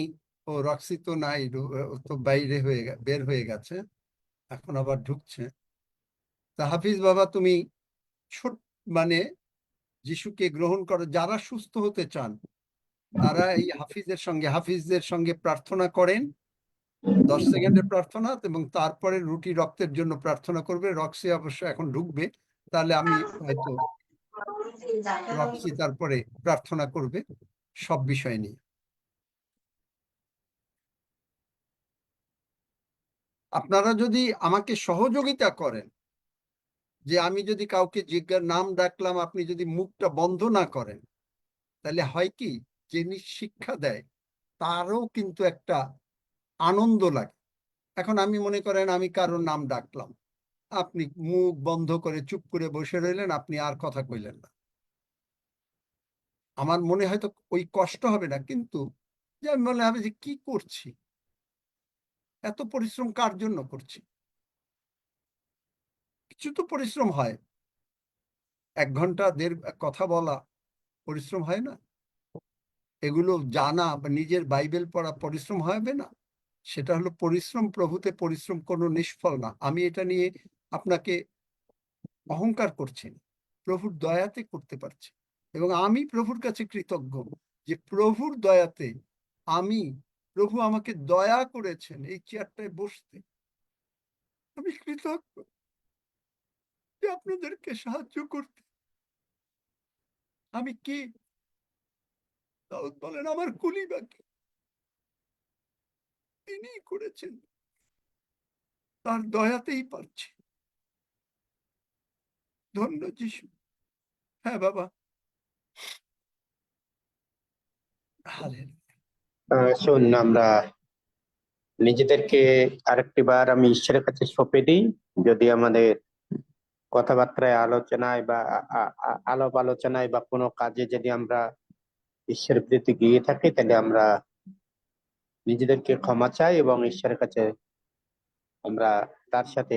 ও রক্সি তো নাই, ও তো বাইরে বের হয়ে গেছে, এখন আবার ঢুকছে। তা হাফিজ বাবা তুমি ছোট, মানে যিশুকে গ্রহণ করো। যারা সুস্থ হতে চান তারা এই হাফিজদের সঙ্গে প্রার্থনা করেন, 10 সেকেন্ডের প্রার্থনা, এবং তারপরে রুটি রক্তের জন্য প্রার্থনা করবে। রক্সি অবশ্য এখন ঢুকবে, তাহলে আমি হয়তো রক্সি তারপরে প্রার্থনা করবে সব বিষয় নিয়ে। আপনারা যদি আমাকে সহযোগিতা করেন, যে আমি যদি কাউকে নাম ডাকলাম, আপনি যদি মুখটা বন্ধ না করেন, তাহলে হয় কি, যিনি শিক্ষা দেয় তারও কিন্তু একটা আনন্দ লাগে। এখন আমি মনে করেন আমি কারোর নাম ডাকলাম, আপনি মুখ বন্ধ করে চুপ করে বসে রইলেন, আপনি আর কথা কইলেন না। আমার মনে হয়তো ওই কষ্ট হবে না, কিন্তু যে আমি মনে হবে যে কি করছি, এত পরিশ্রম কার জন্য করছি? কিছু তো পরিশ্রম হয়, 1 ঘন্টা 1.5 কথা বলা পরিশ্রম হয় না? এগুলো জানা বা নিজের বাইবেল পড়া পরিশ্রম হবে না? সেটা হলো পরিশ্রম, প্রভুতে পরিশ্রম কোনো নিষ্ফল না। আমি এটা নিয়ে আপনাকে অহংকার করছি না, প্রভুর দয়াতে করতে পারছি। এবং আমি প্রভুর কাছে কৃতজ্ঞ যে প্রভুর দয়াতে প্রভু আমাকে দয়া করেছেন এই চেয়ারটায় বসতে। আমি কৃতজ্ঞ যে আপনাদেরকে সাহায্য করতে। আমি কি, দাউদ বলেন, আমার কুলি বাকি, তিনিই করেছেন, তার দয়াতেই পারছি। ধন্য যিশু। হ্যাঁ বাবা, হালেলুয়া। শোন, আমরা নিজেদেরকে আরেকটি বার আমি ঈশ্বরের কাছে সঁপে দিই। যদি আমাদের কথাবার্তায়, আলোচনায় বা আলাপ আলোচনায় বা কোনো কাজে যদি আমরা ঈশ্বরের প্রতি গিয়ে থাকি, তাহলে আমরা নিজেদেরকে ক্ষমা চাই এবং ঈশ্বরের কাছে আমরা তার সাথে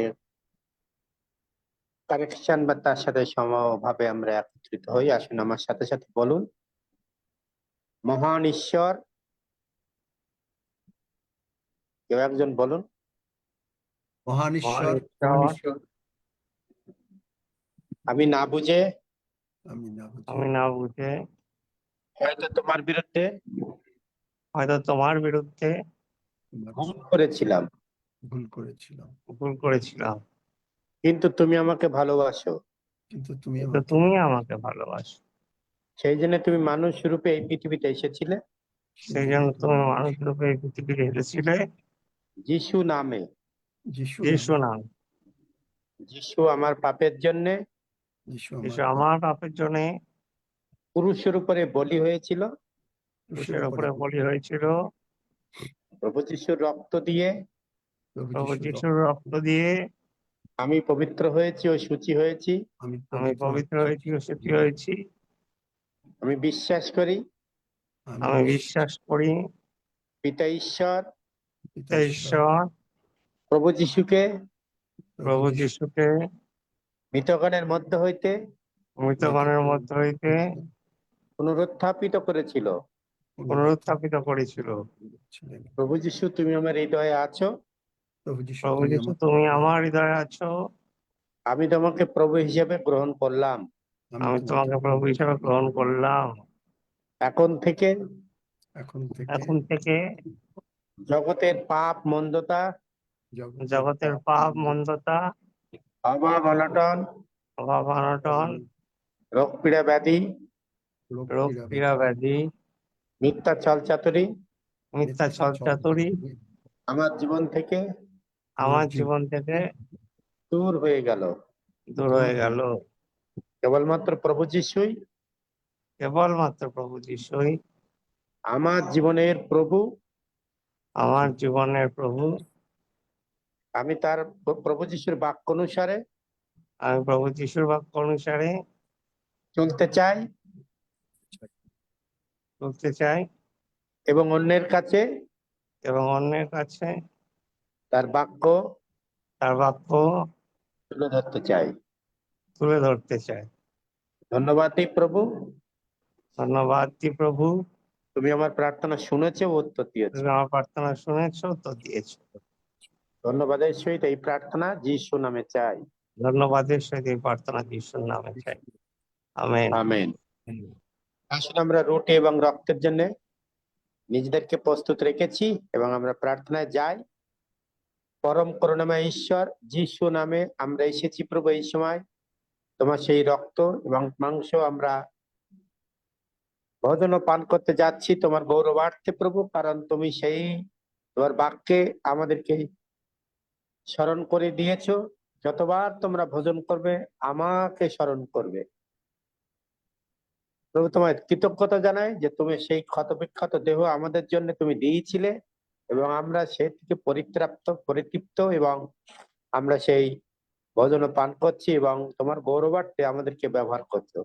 কানেকশন বা তার সাথে সমভাবে আমরা একত্রিত হই। আসুন আমার সাথে সাথে বলুন, মহান ঈশ্বর। কেউ একজন বলুন, মহান ঈশ্বর, আমি না বুঝে আমি না বুঝে হয়তো তোমার বিরুদ্ধে ভুল ভুল করেছিলাম, কিন্তু তুমি আমাকে ভালোবাসো। কিন্তু তুমি আমাকে ভালোবাসো। সেই জন্য তুমি মানুষ রূপে এই পৃথিবীতে এসেছিলে, সেই জন্য তুমি মানুষ রূপে এই পৃথিবীতে এসেছিলে যিশু নামে। যিশু নাম। যিশু আমার পাপের জন্যে, যিশু আমার পাপের জন্য পুরুষের উপরে বলি হয়েছিল। ক্রুশের উপরে বলি হয়েছিল। প্রভু যিশুর রক্ত দিয়ে প্রভু যিশুর রক্ত দিয়ে আমি পবিত্র হয়েছি ও শুচি হয়েছি। আমি পবিত্র হয়েছি ও শুচি হয়েছি। আমি বিশ্বাস করি পিতা ঈশ্বর প্রভু যিশুকে মৃতগণের মধ্য হইতে পুনরুত্থাপিত করেছিল। প্রভু যিশু, তুমি আমার হৃদয়ে আছো। প্রভু যিশু, তুমি আমার হৃদয়ে আছো। আমি তোমাকে প্রভু হিসেবে গ্রহণ করলাম। আমি তোমাকে প্রভু হিসেবে গ্রহণ করলাম। এখন থেকে জগতের পাপ মন্দতা, অভাব অনটন, রোগ পীড়া ব্যাধি, মিথ্যা ছলচাতুরি আমার জীবন থেকে দূর হয়ে গেল। কেবলমাত্র প্রভু যিশুই আমার জীবনের প্রভু। আমি তার প্রভু যিশুর বাক্য অনুসারে চলতে চাই এবং অন্যের কাছে তার বাক্য তুলে ধরতে চাই। ধন্যবাদ দিই প্রভু, তুমি আমার প্রার্থনা শুনেছো ও উত্তর দিয়েছো। ধন্যবাদের সহিত এই প্রার্থনা যিশু নামে চাই। আমেন। আসুন আমরা রুটি এবং রক্তের জন্য নিজেদেরকে প্রস্তুত রেখেছি এবং আমরা প্রার্থনায় যাই। পরম করুণাময় ঈশ্বর, যিশু নামে আমরা এসেছি প্রভু। এই সময় তোমার সেই রক্ত এবং মাংস আমরা ভোজন ও পান করতে যাচ্ছি তোমার গৌরবার্থে প্রভু, কারণ তুমি সেই তোমার বাক্যে আমাদেরকে স্মরণ করে দিয়েছো, যতবার তোমরা ভোজন করবে আমাকে স্মরণ করবে। প্রভু, তোমার কৃতজ্ঞতা জানাই যে তুমি সেই ক্ষতবিক্ষত দেহ আমাদের জন্য তুমি দিয়েছিলে এবং আমরা সে থেকে পরিতৃপ্ত এবং আমরা সেই ভোজন পান করছি এবং তোমার গৌরবার্থে আমাদেরকে ব্যবহার করছো।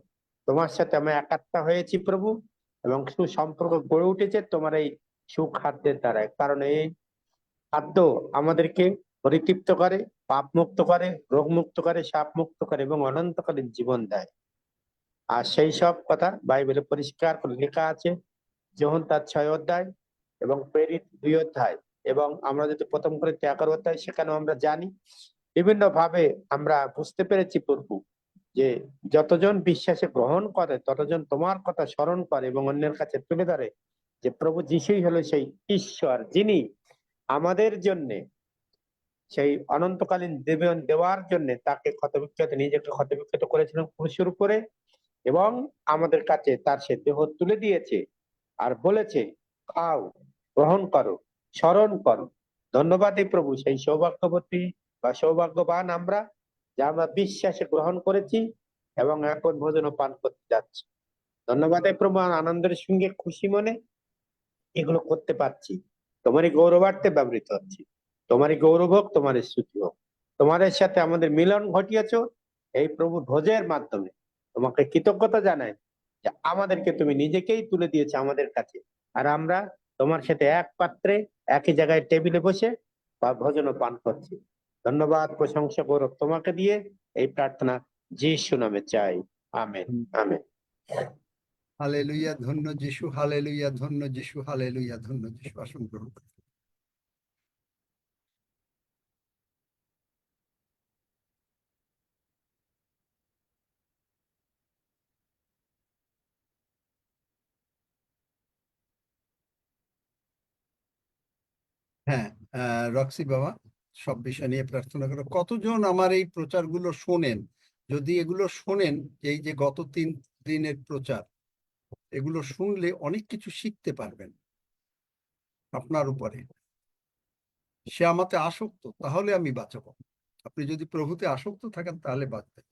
তোমার সাথে আমি একাত্ম হয়েছি প্রভু, এবং সুসম্পর্ক গড়ে উঠেছে তোমার এই সুখাদ্যের দ্বারা। কারণ এই খাদ্য আমাদেরকে পরিতৃপ্ত করে, পাপ মুক্ত করে, রোগ মুক্ত করে, সাপ মুক্ত করে এবং অনন্তকালীন জীবন দেয়। আর সেই সব কথা বাইবেলে পরিষ্কার করে লেখা আছে, যোহন তার 6 অধ্যায় এবং প্রেরিত 2 অধ্যায়, এবং আমরা যদি প্রথম করে 11 অধ্যায়, সেখানেও আমরা জানি বিভিন্ন ভাবে আমরা বুঝতে পেরেছি প্রভু যে যতজন বিশ্বাসে গ্রহণ করে ততজন তোমার কথা স্মরণ করে এবং অন্যের কাছে তুলে ধরে যে প্রভু যিশুই হলো সেই ঈশ্বর, যিনি আমাদের জন্যে সেই অনন্তকালীন জীবন দেওয়ার জন্য তাকে ক্ষতবিক্ষত, নিজেকে ক্ষতবিক্ষত করেছিলেন ক্রুশের উপরে, এবং আমাদের কাছে তার সে দেহ তুলে দিয়েছে আর বলেছে, খাও, গ্রহণ করো, স্মরণ করো। ধন্যবাদ এই প্রভু, সেই সৌভাগ্যবতী বা সৌভাগ্যবান আমরা, যা আমরা বিশ্বাসে গ্রহণ করেছি এবং এখন ভোজন পান করতে যাচ্ছি। ধন্যবাদ এই প্রভু, আনন্দের সঙ্গে খুশি মনে এগুলো করতে পারছি। তোমারই গৌরবার্থে ব্যবহৃত হচ্ছে। তোমারই গৌরব হোক, তোমারই স্তুতি হোক। তোমাদের সাথে আমাদের মিলন ঘটিয়েছ এই প্রভু ভোজের মাধ্যমে। তোমাকে কৃতজ্ঞতা জানাই যে আমাদেরকে তুমি নিজেকেই তুলে দিয়েছে আমাদের কাছে, আর আমরা তোমার সাথে এক পাত্রে একই জায়গায় টেবিলে বসে বা ভোজন পান করছি। ধন্যবাদ, প্রশংসা, গৌরব তোমাকে দিয়ে এই প্রার্থনা যিশু নামে চাই, আমেন, আমেন। হালেলুয়া, ধন্য যিশু, হালেলুয়া, ধন্য যিশু, হালেলুয়া, ধন্য যিশু। আসন গ্রহণ করুন। হ্যাঁ, রক্সি বাবা, সব বিষয় নিয়ে প্রার্থনা করো। কতজন আমার এই প্রচারগুলো শোনেন? যদি এগুলো শোনেন, এই যে গত 3 দিনের প্রচার, এগুলো শুনলে অনেক কিছু শিখতে পারবেন আপনার উপরে। সে আমাতে আসক্ত, তাহলে আমি বাঁচাবো। আপনি যদি প্রভুতে আসক্ত থাকেন তাহলে বাঁচবেন।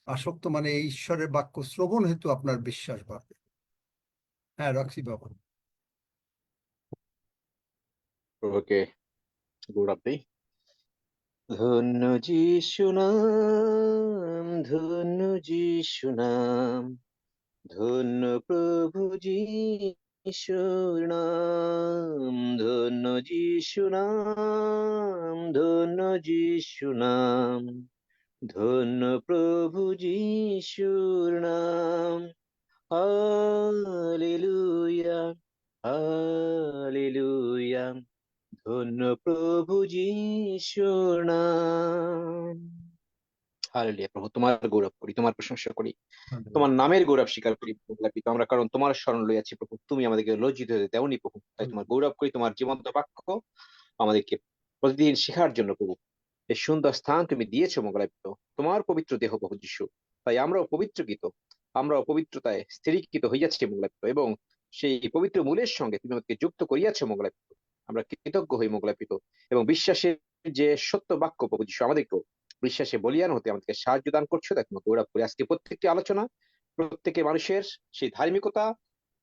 আসক্ত মানে এই ঈশ্বরের বাক্য শ্রবণ হেতু আপনার বিশ্বাস বাড়বে। হ্যাঁ, রক্সি বাবা। প্রভুকে গৌরব দেই। ধন্য যিশু নাম, ধন্য যিশু নাম, ধন্য প্রভু যিশুর নাম, ধন্য যিশু নাম, ধন্য যিশু নাম, ধন্য প্রভু যিশুর নাম। হালেলুয়া, হালেলুয়া, ধন্য প্রভু যিশুর নাম। হালেলুয়া। প্রভু তোমার গৌরব করি, তোমার প্রশংসা করি, তোমার নামের গৌরব স্বীকার করি প্রভু। আমরা কারণ তোমার শরণ লইয়াছি প্রভু, তুমি আমাদেরকে লজ্জিত হতে দেওনি প্রভু। তাই তোমার গৌরব করি, তোমার জীবন্ত বাক্য আমাদেরকে প্রতিদিন শেখার জন্য প্রভু এই সুন্দর স্থান তুমি দিয়েছো মঙ্গলাপিত, তোমার পবিত্র দেহ প্রভু যিশু। তাই আমরাও পবিত্রকৃত, আমরাও পবিত্রতায় স্থিরীকৃত হইয়াছি মঙ্গলাপিত, এবং সেই পবিত্র মূলের সঙ্গে তুমি আমাদেরকে যুক্ত করিয়াছো মঙ্গলাপিত। আমরা কৃতজ্ঞ হই মঙ্গলাপিত, এবং বিশ্বাসের যে সত্য বাক্য প্রভু যিশু আমাদেরকেও বিশ্বাসে বলিয়ান হতে আমাদেরকে সাহায্য দান করছো। তাই তোমাকে গৌরব করি। আজকে প্রত্যেকটি আলোচনা প্রত্যেকে মানুষের সেই ধার্মিকতা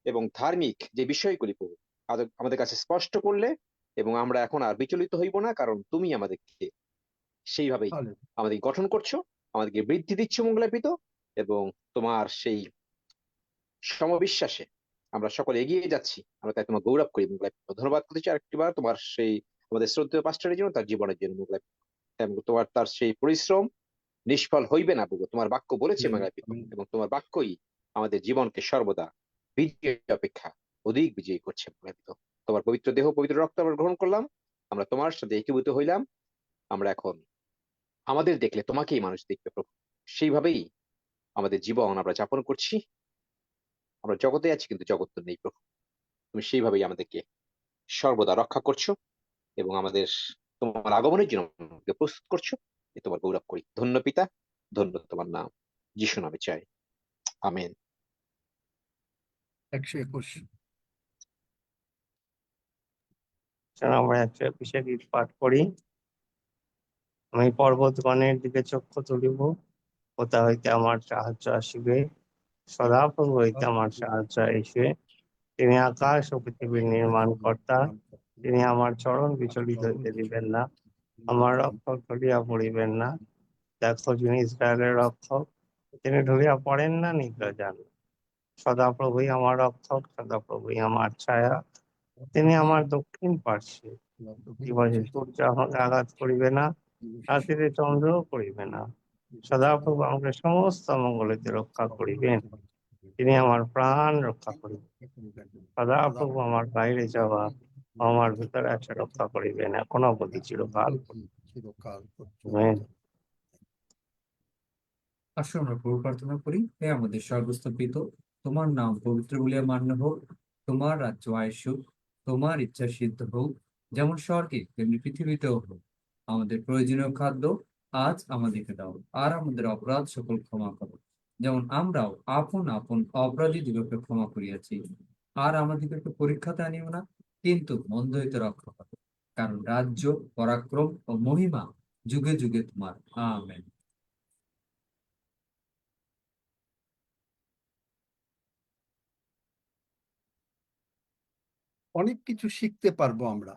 এবং ধার্মিক যে বিষয়গুলি প্রভু আমাদের কাছে স্পষ্ট করলে, এবং আমরা এখন আর বিচলিত হইব না, কারণ তুমি আমাদেরকে সেইভাবেই আমাদের গঠন করছো, আমাদেরকে বৃদ্ধি দিচ্ছ মঙ্গলাপিত, এবং তোমার সেই সমবিশ্বাসে আমরা সকলে এগিয়ে যাচ্ছি। আমরা তাই তোমার গৌরব করি মঙ্গলাপিত। ধন্যবাদ করতেছি আরেকটিবার তোমার সেই আমাদের শ্রদ্ধেয় পাস্টরের জন্য, তার জীবনের জন্য মঙ্গলাপিত। তোমার তার সেই পরিশ্রম নিষ্ফল হইবে না প্রভু, তোমার বাক্য বলেছে মঙ্গলাপিত, এবং তোমার বাক্যই আমাদের জীবনকে সর্বদা বিজয় অপেক্ষা অধিক বিজয়ী করছে মঙ্গলাপিত। তোমার পবিত্র দেহ পবিত্র রক্ত আমরা গ্রহণ করলাম, আমরা তোমার সাথে একীভূত হইলাম। আমরা এখন আমাদের দেখলে তোমাকেই মানুষ দেখবে প্রভু, সেইভাবেই আমাদের জীবন আমরা যাপন করছি। আমরা জগতে আছি কিন্তু জগৎ তো নেই প্রভু, তুমি সেইভাবেই আমাদেরকে সর্বদা রক্ষা করছো, এবং আমাদের তোমার আগমনের জন্য আমাদেরকে প্রস্তুত করছো। এ তোমার গৌরব করি। ধন্য পিতা, ধন্য তোমার নাম, যিশু নামে চাই, আমেন। 121। আমরা 121 গীত পাঠ করি। আমি পর্বতগণের দিকে চক্ষু তুলিব, কোথা হইতে আমার সাহায্য আসিবে। সদাপ্রভু হইতে আমার সাহায্য আসিবে। তিনি আকাশ ও পৃথিবীর নির্মাণ কর্তা, তিনি আমার চরণ বিচলিত হইতে দিবেন না, আমার রক্ষক হইয়া পড়িবেন না। দেখো, যিনি ইসরায়েলের রক্ষক, তিনি ঢুলিয়া পড়েন না, নিদ্রা যান। সদাপ্রভুই আমার রক্ষক, সদাপ্রভুই আমার ছায়া, তিনি আমার দক্ষিণ পার্শ্বে। দিবসে সূর্য আমাকে আঘাত করিবে না, রাত্রিতে চন্দ্র করিবে না। সদাপ্রভু আমাকে সমস্ত মঙ্গলেতে রক্ষা করিবেন, তিনি আমার প্রাণ রক্ষা করিবেন। সদাপ্রভু আমার বাইরে যাওয়া, আমার ভিতরে আসা রক্ষা করিবেন, এখনো অবধি চিরকাল। চিরকাল আমেন। আসুন আমরা প্রভু প্রার্থনা করি। হে আমাদের স্বর্গস্থ তোমার নাম পবিত্র বলিয়া মান্য হোক, তোমার রাজ্য আইসুক, তোমার ইচ্ছা সিদ্ধ হোক, যেমন স্বর্গে তেমনি পৃথিবীতেও হোক। আমাদের প্রয়োজনীয় খাদ্য আজ আমাদেরকে দাও, আর আমাদের অপরাধ সকল ক্ষমা করো, যেমন আমরাও আপন আপন অপরাধীদিগকে ক্ষমা করিয়াছি। আর আমাদিগকে পরীক্ষাতে আনিও না, কিন্তু মন্দ হইতে রক্ষা করো, কারণ রাজ্য, পরাক্রম ও মহিমা যুগে যুগে তোমার। আমেন। অনেক কিছু শিখতে পারবো আমরা